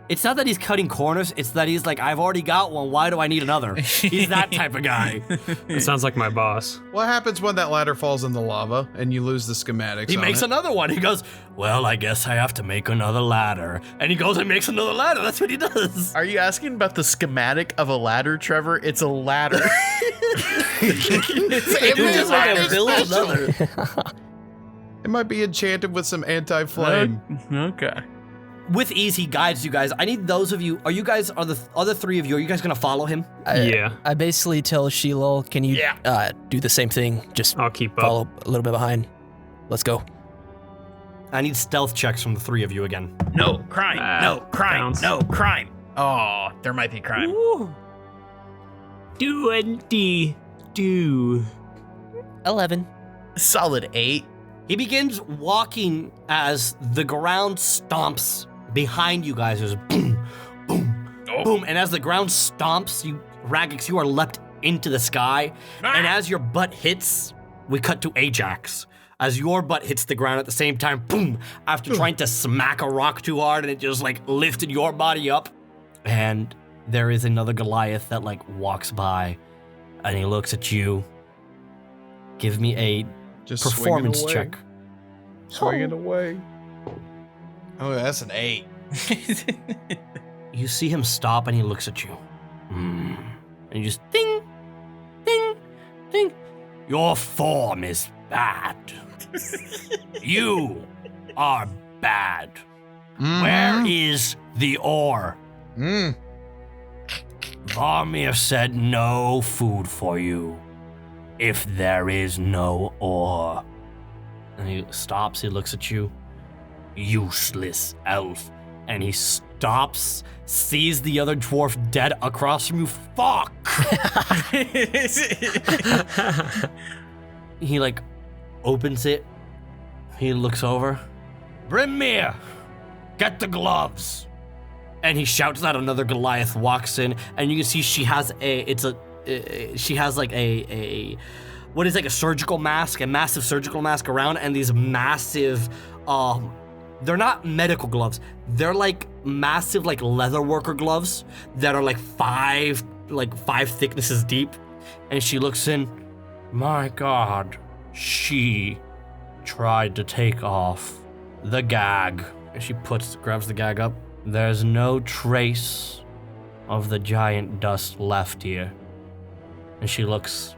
it's not that he's cutting corners, it's that he's like, I've already got one, why do I need another? He's that type of guy. It sounds like my boss. What happens when that ladder falls in the lava and you lose the schematics? He makes it? another one. He goes, well, I guess I have to make another ladder. And he goes and makes another ladder. That's what he does. Are you asking about the schematic of a ladder, Trevor? It's a ladder. It's just like a build another. It might be enchanted with some anti-flame. Okay. With ease, he guides you guys. I need those of you. Are the other three of you? Are you guys gonna follow him? Yeah. I basically tell Sheelal, can you do the same thing? Just I'll keep follow up. a little bit behind. Let's go. I need stealth checks from the three of you again. No crime. No crime. Bounce. No crime. Oh, there might be crime. Ooh. 22. 11. Solid 8. He begins walking as the ground stomps behind you guys. There's boom, boom, boom. And as the ground stomps, Raggax, you are leapt into the sky. And as your butt hits, we cut to Ajax. As your butt hits the ground at the same time, boom, after trying to smack a rock too hard and it just like lifted your body up. And there is another Goliath that like walks by and he looks at you. Give me a Just performance swinging away. check. Swinging away. Oh, that's an 8. You see him stop and he looks at you. And you just ding, ding, ding. Your form is bad. You are bad. Where is the ore? Varmir said no food for you if there is no ore. And he stops, he looks at you. Useless elf. And he stops, sees the other dwarf dead across from you. Fuck! He like opens it. He looks over. Brimir, get the gloves. And he shouts out. Another Goliath walks in, and you can see she has what is like a surgical mask, a massive surgical mask around, and these massive, they're not medical gloves. They're like massive, like leather worker gloves that are like five thicknesses deep. And she looks in. My God, she tried to take off the gag. And she grabs the gag up. There's no trace of the giant dust left here. And she looks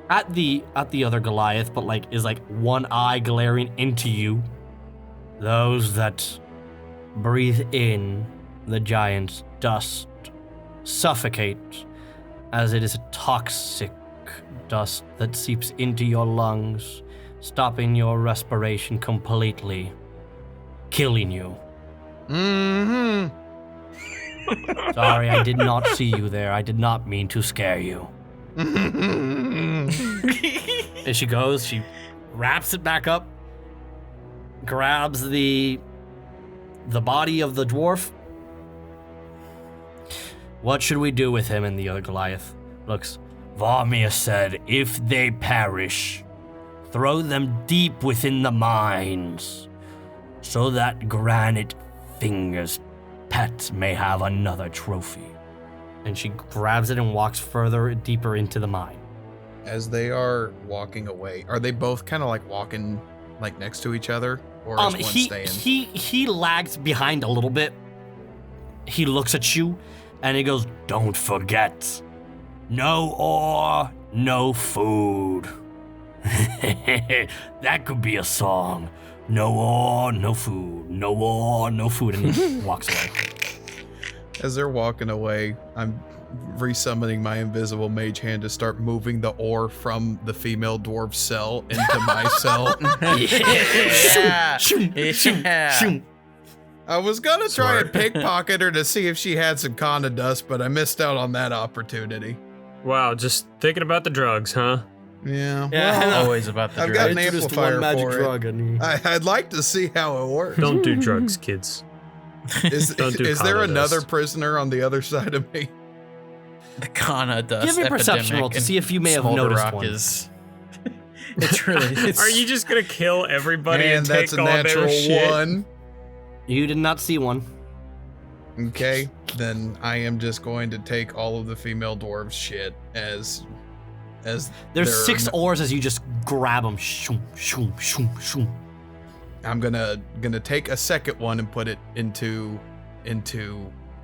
at the other Goliath, but like is like one eye glaring into you. Those that breathe in the giant's dust suffocate, as it is a toxic dust that seeps into your lungs, stopping your respiration completely, killing you. Sorry, I did not see you there. I did not mean to scare you. And she goes, she wraps it back up, grabs the body of the dwarf. What should we do with him? And the other Goliath looks. Varmir said, if they perish, throw them deep within the mines, so that Granite Fingers' pet may have another trophy. And she grabs it and walks further, deeper into the mine. As they are walking away, are they both kind of like walking like next to each other? Or is one staying? He lags behind a little bit. He looks at you and he goes, don't forget, no ore, no food. That could be a song. No ore, no food. No ore, no food. And he walks away. As they're walking away, resummoning my invisible mage hand to start moving the ore from the female dwarf's cell into my cell. Yeah. I was gonna try and pickpocket her to see if she had some Kana dust, but I missed out on that opportunity. Wow, just thinking about the drugs, huh? Yeah. Yeah. Always about the I've got drugs. an Just amplifier one magic for drug, and I'd like to see how it works. Don't do drugs, kids. Is Don't do there Kana another dust. prisoner on the other side of me? The Kana dust. give me a perception roll to epidemic see if you may have in Smolder noticed Rock one. Is, it's really. Are you just gonna kill everybody And and that's take a all natural their shit? 1. You did not see one. Okay, then I am just going to take all of the female dwarves' shit as There's their- 6 ores as you just grab them. Shoom, shoom, shoom, shoom. I'm gonna take a second one and put it into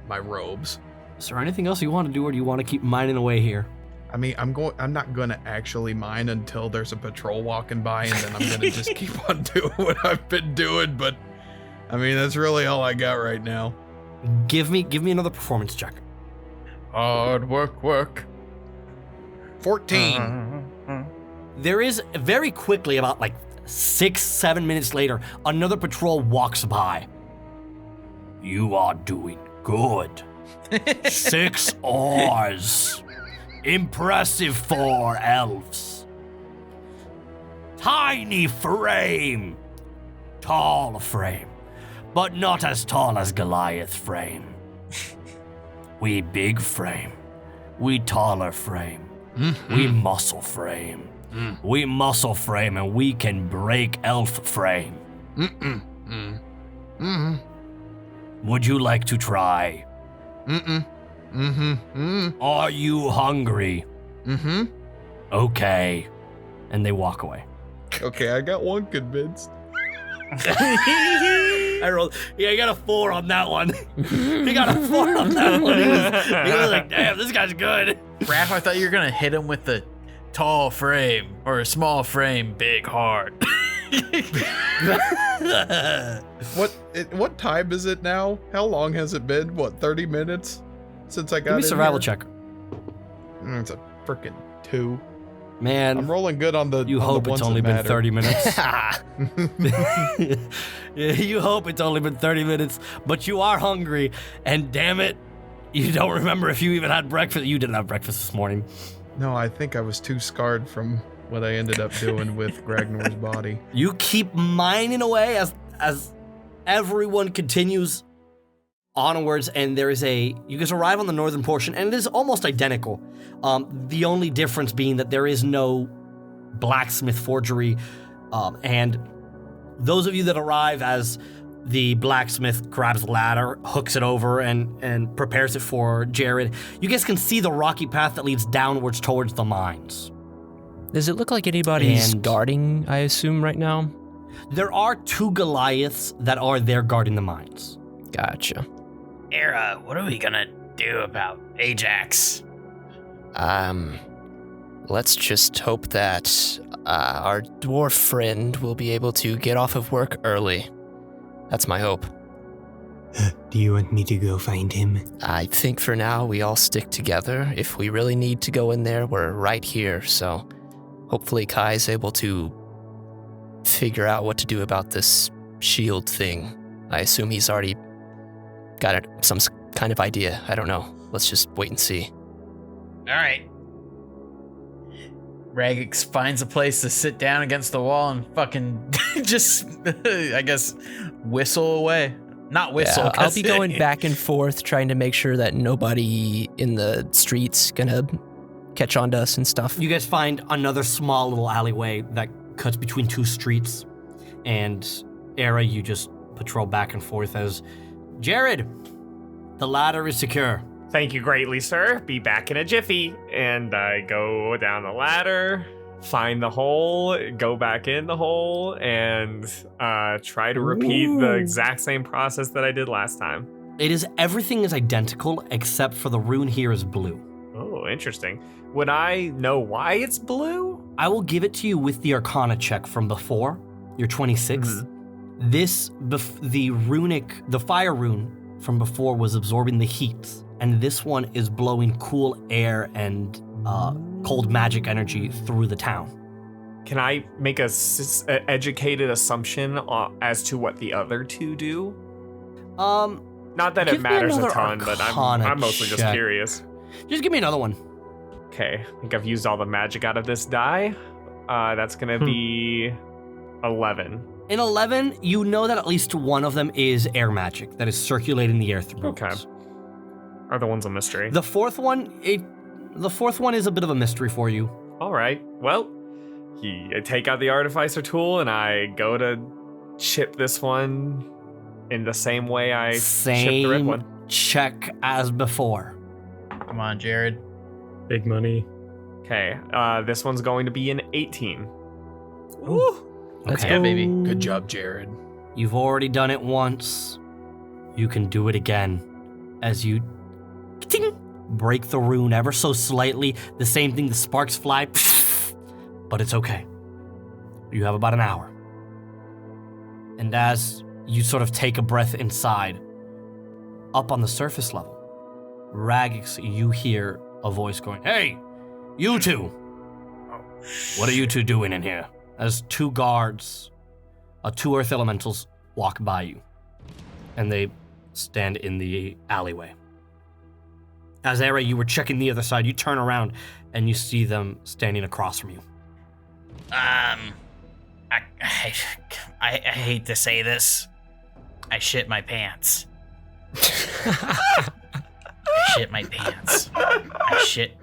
my robes. Is there anything else you want to do, or do you want to keep mining away here? I mean, I'm not gonna actually mine until there's a patrol walking by, and then I'm gonna just keep on doing what I've been doing. But I mean, that's really all I got right now. Give me another performance check. Hard work. 14. There is very quickly, about like 6-7 minutes later, another patrol walks by. You are doing good. 6 ores. Impressive for elves. Tiny frame. Tall frame. But not as tall as Goliath frame. We big frame. We taller frame. We muscle frame. We muscle frame and we can break elf frame. Would you like to try? Are you hungry? Okay. And they walk away. Okay, I got one convinced. I rolled. Yeah, he got a 4 on that one. He got a 4 on that one. He was like, damn, this guy's good. Raph, I thought you were gonna hit him with the tall frame or a small frame, big heart. What time is it now? How long has it been? What, 30 minutes since I got Give me in survival here? check. It's a freaking 2. Man, I'm rolling good on the. you on hope the it's ones only that been matter. 30 minutes. Yeah, you hope it's only been 30 minutes, but you are hungry, and damn it, you don't remember if you even had breakfast. You didn't have breakfast this morning. No, I think I was too scarred from what I ended up doing with Ragnor's body. You keep mining away as everyone continues onwards, and you guys arrive on the northern portion, and it is almost identical. The only difference being that there is no blacksmith forgery, and those of you that arrive as the blacksmith grabs the ladder, hooks it over, and prepares it for Jared, you guys can see the rocky path that leads downwards towards the mines. Does it look like anybody's And- guarding, I assume, right now? There are 2 Goliaths that are there guarding the mines. Gotcha. Era, what are we gonna do about Ajax? Let's just hope that our dwarf friend will be able to get off of work early. That's my hope. Do you want me to go find him? I think for now we all stick together. If we really need to go in there, we're right here, so hopefully Kai's able to figure out what to do about this shield thing. I assume he's already got some kind of idea. I don't know. Let's just wait and see. All right. Raggax finds a place to sit down against the wall and fucking just, I guess, whistle away. Not whistle. Yeah, I'll 'cause- be going back and forth trying to make sure that nobody in the streets gonna catch on to us and stuff. You guys find another small little alleyway that cuts between 2 streets, and Era, you just patrol back and forth as Jared, the ladder is secure. Thank you greatly, sir. Be back in a jiffy. And I go down the ladder, find the hole, go back in the hole, and try to repeat the exact same process that I did last time. Everything is identical except for the rune here is blue. Oh, interesting. Would I know why it's blue? I will give it to you with the Arcana check from before. You're 26. The fire rune from before was absorbing the heat and this one is blowing cool air and cold magic energy through the town. Can I make a educated assumption as to what the other two do? Not that it give me matters a another ton, but Arcana I'm mostly just check. curious. Just give me another one. Okay, I think I've used all the magic out of this die. That's gonna be 11. In 11, you know that at least one of them is air magic that is circulating the air through. Okay. Are the ones a mystery? The fourth one is a bit of a mystery for you. All right. Well, I take out the artificer tool and I go to chip this one in the same way I chipped the red one. Check as before. Come on, Jared. Big money. Okay. This one's going to be an 18. Ooh. Let's Okay. go, baby. Good job, Jared. You've already done it once. You can do it again. As you ting, break the rune ever so slightly, the same thing, the sparks fly, but it's okay. You have about an hour. And as you sort of take a breath inside, up on the surface level, Raggax, you hear a voice going, "Hey, you two! What are you two doing in here?" As two guards, two earth elementals, walk by you, and they stand in the alleyway. As Era, you were checking the other side, you turn around and you see them standing across from you. I hate to say this. I shit my pants. I shit my pants. I shit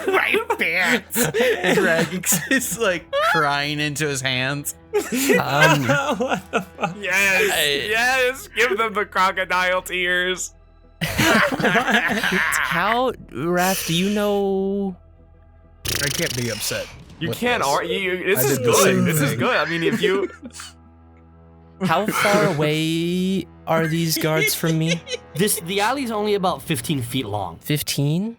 my pants. And Raggax is like crying into his hands. What the fuck? Yes, give them the crocodile tears. How, Raph, do you know? I can't be upset. You with can't this. argue. This I is did the same good. This is thing. good. I mean, if you. How far away are these guards from me? The alley's only about 15 feet long. 15?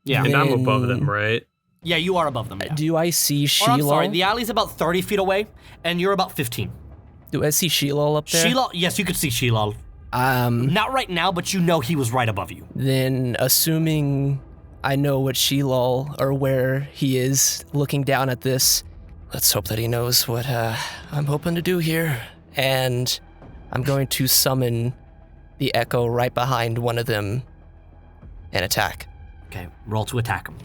Yeah. And I'm Then- above them, right? Yeah, you are above them. Yeah. Do I see Or, I'm sorry, Sheelal? the alley's about 30 feet away, and you're about 15. Do I see Sheelal up there? Sheelal, yes, you could see Sheelal. Not right now, but you know he was right above you. Then, assuming I know what Sheelal or where he is looking down at this, let's hope that he knows what I'm hoping to do here. And I'm going to summon the Echo right behind one of them and attack. Okay, roll to attack him.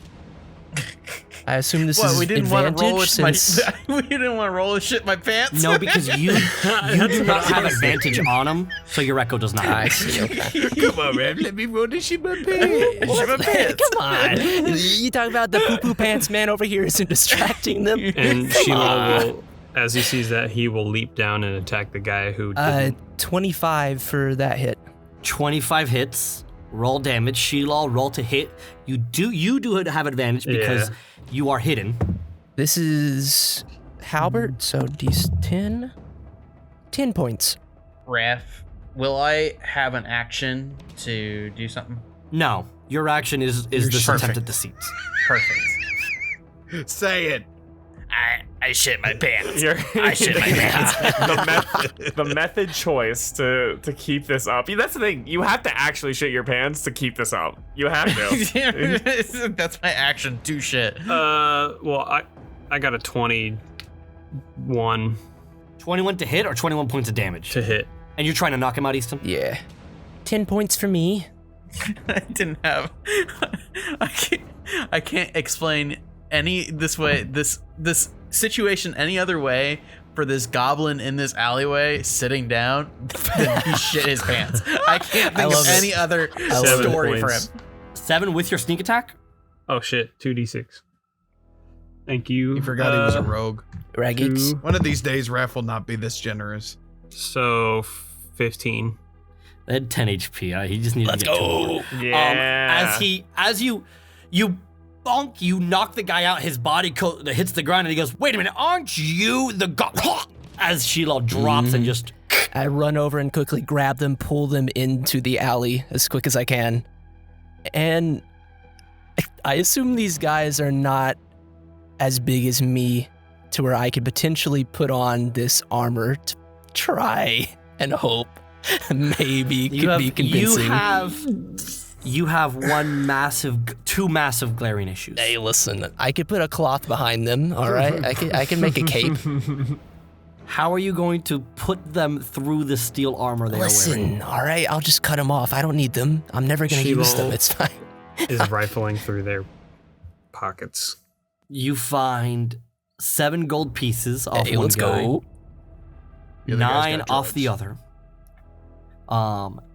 I assume this What, is we didn't want to roll advantage with since we didn't want to roll with shit my pants. No, because you do not have advantage on him, so your Echo does not. I see. Okay. Come on, man. Let me roll this shit my pants. Shit my pants. Come on. You talk about the poo-poo pants man over here isn't distracting them. And Sheelal will, as he sees that, he will leap down and attack the guy who didn't. 25 for that hit. 25 hits. Roll damage. Sheelal, roll to hit. You do have advantage because you are hidden. This is Halbert, so D10. 10 points. Raph, will I have an action to do something? No, your action is this perfect. attempt at deceit. Perfect. Say it. I shit my pants. I shit my pants. the method choice to keep this up. That's the thing. You have to actually shit your pants to keep this up. You have to. That's my action. Do shit. Well, I got a 21 21 to hit or 21 points of damage? to hit. And you're trying to knock him out, Easton? Yeah. 10 points for me. I didn't have. I can't explain this situation any other way for this goblin in this alleyway sitting down than he shit his pants. I can't think of love it. any other 7 story for him. points. 7 with your sneak attack? Oh shit, 2d6. Thank you. He forgot he was a rogue. Raggax. 2, One of these days, Raph will not be this generous. so 15. They had 10 HP. He just needed Let's to get 2 go. more. Yeah. As you bonk, you knock the guy out, his body hits the ground, and he goes, "Wait a minute, aren't you the as Sheelal drops and just... I run over and quickly grab them, pull them into the alley as quick as I can. And I assume these guys are not as big as me to where I could potentially put on this armor to try and hope maybe could be convincing. You have You have two massive glaring issues. Hey, listen, I could put a cloth behind them, all right? I can make a cape. How are you going to put them through the steel armor they are wearing? Listen, all right, I'll just cut them off. I don't need them. I'm never going to use them. It's fine. Is rifling through their pockets. You find 7 gold pieces off Hey, one let's guy, go. The other guy's 9 got off the drugs. other.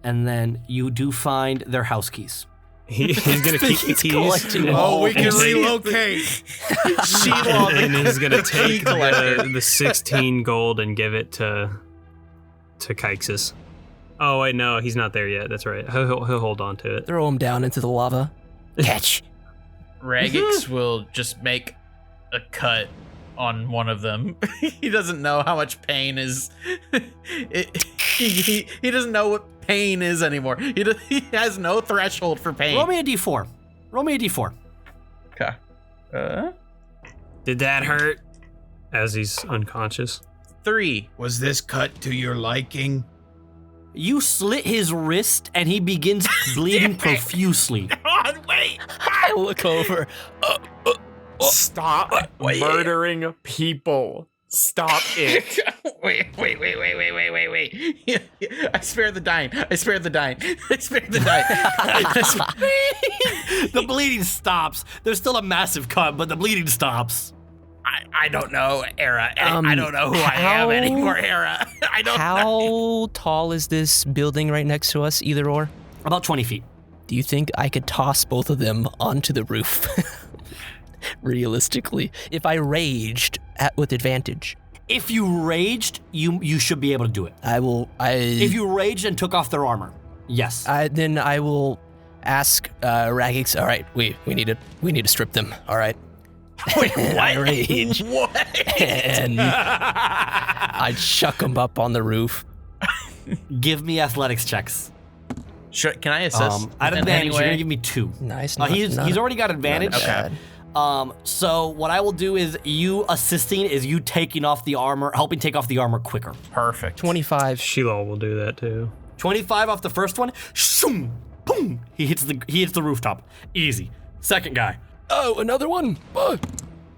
And then you do find their house keys. He's gonna keep the keys. collecting Oh, we can And see- relocate. and he's gonna take the 16 gold and give it to Kaixus. Oh wait, no, he's not there yet. That's right. He'll hold on to it. Throw them down into the lava. Catch. Raggax will just make a cut on one of them. He doesn't know how much pain is. He doesn't know what pain is anymore. He has no threshold for pain. Roll me a d4. Roll me a d4. Okay. Did that hurt? As he's unconscious. 3. Was this cut to your liking? You slit his wrist and he begins bleeding profusely. On, wait. I look over. Stop murdering people. Stop it. Wait. I spare the dying. The bleeding stops. There's still a massive cut, but the bleeding stops. I don't know, Era. I don't know who I am anymore, Era. I don't know. How tall is this building right next to us, either or? About 20 feet. Do you think I could toss both of them onto the roof? Realistically, if I raged with advantage. If you raged, you should be able to do it. If you raged and took off their armor, yes. Then I will ask Raggax. All right, we need to strip them. All right. Wait, what? I rage. What? And I chuck them up on the roof. Give me athletics checks. Sure, can I assist? At in advantage, any you're way? gonna give me 2. Nice. He's already got advantage. Okay. So what I will do is you assisting is you taking off the armor, helping take off the armor quicker. Perfect. 25. Sheelal will do that too. 25 off the first one. Shoom, boom. He hits the rooftop. Easy. Second guy. Oh, another one.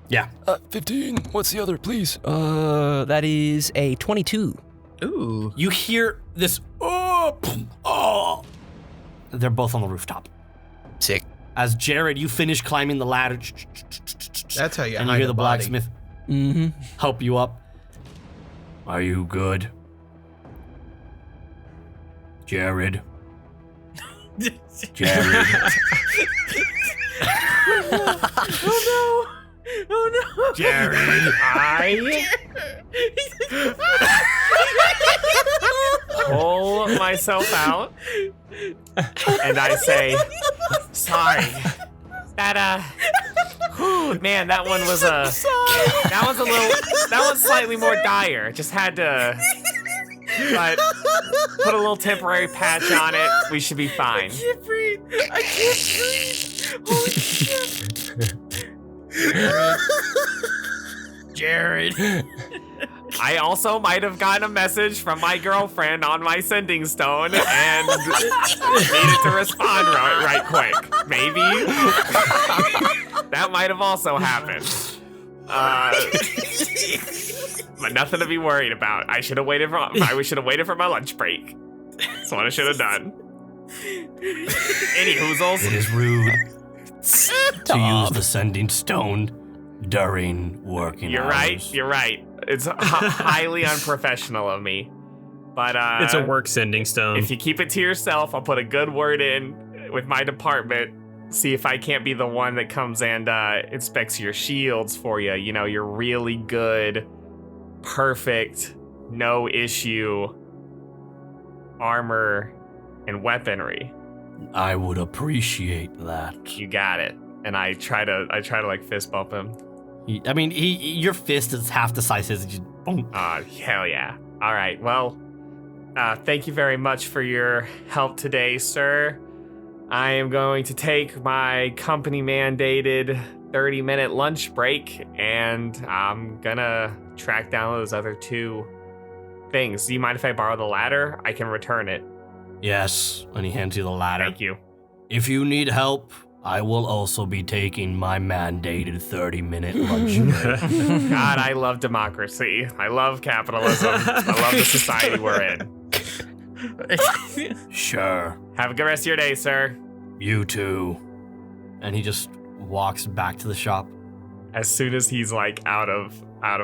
Yeah. 15. What's the other, please? That is a 22. Ooh. You hear this. Oh. They're both on the rooftop. Sick. As Jared, you finish climbing the ladder. That's how you And you hide hear a the body. blacksmith Mm-hmm. help you up. Are you good? Jared. Jared. Oh no. Jared, I pull myself out and I say, sorry. That man, that one was that one's slightly more dire. Just had to put a little temporary patch on it. We should be fine. I can't breathe. Holy shit. Jared. I also might have gotten a message from my girlfriend on my sending stone and needed to respond right quick. Maybe. That might have also happened. But nothing to be worried about. I should have waited for my lunch break. That's what I should have done. Any hoozles. It is rude to use the sending stone during working hours. You're right. It's highly unprofessional of me. But It's a work sending stone. if you keep it to yourself, I'll put a good word in with my department. See if I can't be the one that comes and inspects your shields for you. You know, you're really good, perfect, no issue armor and weaponry. I would appreciate that. You got it. And I try to like fist bump him. Your fist is half the size his. Just boom. Hell yeah. All right. Well, thank you very much for your help today, sir. I am going to take my company mandated 30-minute lunch break and I'm gonna track down those other 2 things. Do you mind if I borrow the ladder? I can return it. Yes, and he hands you the ladder. Thank you. If you need help, I will also be taking my mandated 30-minute lunch break. God, I love democracy. I love capitalism. I love the society we're in. Sure. Have a good rest of your day, sir. You too. And he just walks back to the shop. As soon as he's like out of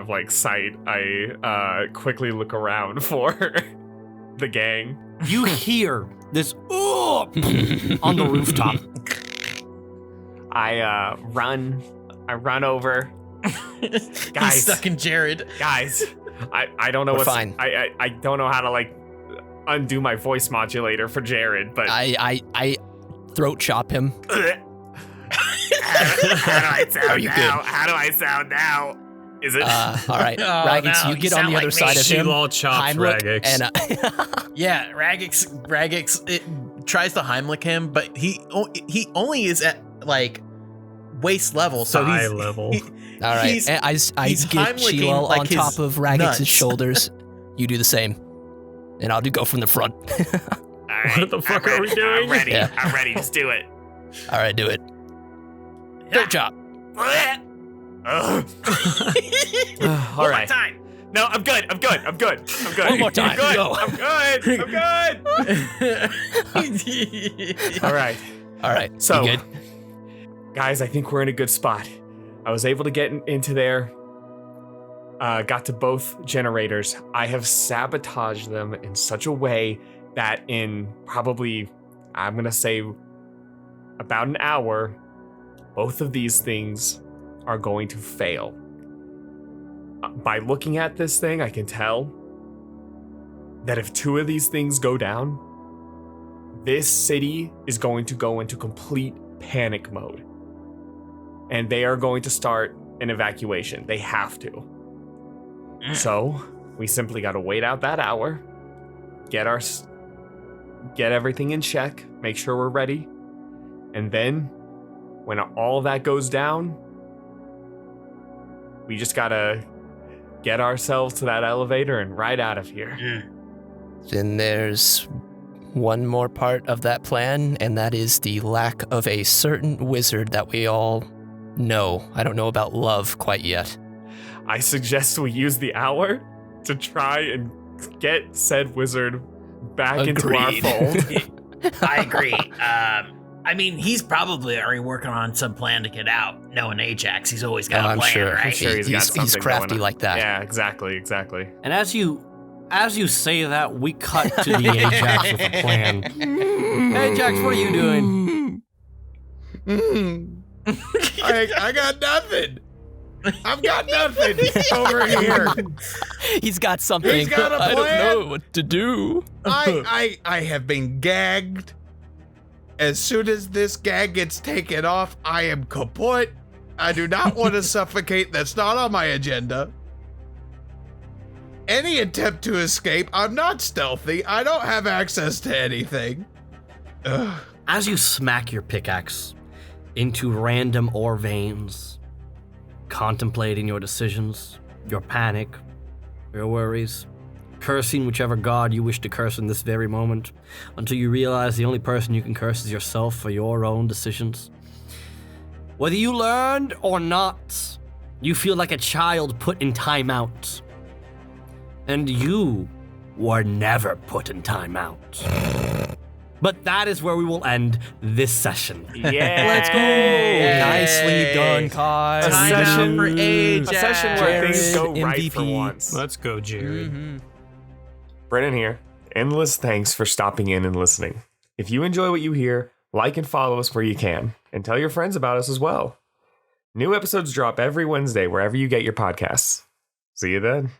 like sight, I quickly look around for the gang. You hear this on the rooftop. I run over. Guys, He's stuck in Jared. Guys, I don't know We're what's fine. I don't know how to like undo my voice modulator for Jared, but I throat chop him. how do I sound Are you now? good? How do I sound now? Is it? All right, Oh, Raggax, no, you you get on sound the like other me. side of him. Sheelal chops Heimlich, Raggax. and Yeah, Raggax it tries to Heimlich him, but he only is at like waist level, so Thigh he's level. all right, he's- and I he's get Heimliching, Sheelal like, on his top of Raggax's nuts. shoulders. You do the same, and I'll go from the front. All right, What the fuck are we doing? I'm ready. Yeah. I'm ready. Just do it. All right, do it. Throat chop. Ugh. All One right. more time. No, I'm good. I'm good. I'm good. I'm good. One more time. I'm good. Go. I'm good. I'm good. All right. All right, So, you good? guys, I think we're in a good spot. I was able to get into there. Got to both generators. I have sabotaged them in such a way that in probably, I'm going to say, about an hour, both of these things are going to fail. By looking at this thing, I can tell that if two of these things go down, this city is going to go into complete panic mode. And they are going to start an evacuation. They have to. So, we simply got to wait out that hour, get everything in check, make sure we're ready. And then, when all that goes down, we just gotta get ourselves to that elevator and ride out of here. Then there's one more part of that plan, and that is the lack of a certain wizard that we all know. I don't know about love quite yet. I suggest we use the hour to try and get said wizard back into our Agreed. fold. I agree. I mean, he's probably already working on some plan to get out. Knowing Ajax, he's always got a I'm plan, sure. right? I'm sure he's got He's something crafty going on. like that. Yeah, exactly. And as you say that, we cut to the Ajax with a plan. Ajax, what are you doing? I got nothing. I've got nothing over here. He's got something. He's got a I don't plan. know what to do. I have been gagged. As soon as this gag gets taken off, I am kaput. I do not want to suffocate. That's not on my agenda. Any attempt to escape, I'm not stealthy. I don't have access to anything. Ugh. As you smack your pickaxe into random ore veins, contemplating your decisions, your panic, your worries, cursing whichever god you wish to curse in this very moment, until you realize the only person you can curse is yourself for your own decisions. Whether you learned or not, you feel like a child put in timeout. And you were never put in timeout. But that is where we will end this session. Yeah. Let's go! Nicely done, Kai. A Time session- for A Ajax. session where things go Jared, right for MVP. once. Let's go, Jared. Brennen here. Endless thanks for stopping in and listening. If you enjoy what you hear, like and follow us where you can, and tell your friends about us as well. New episodes drop every Wednesday wherever you get your podcasts. See you then.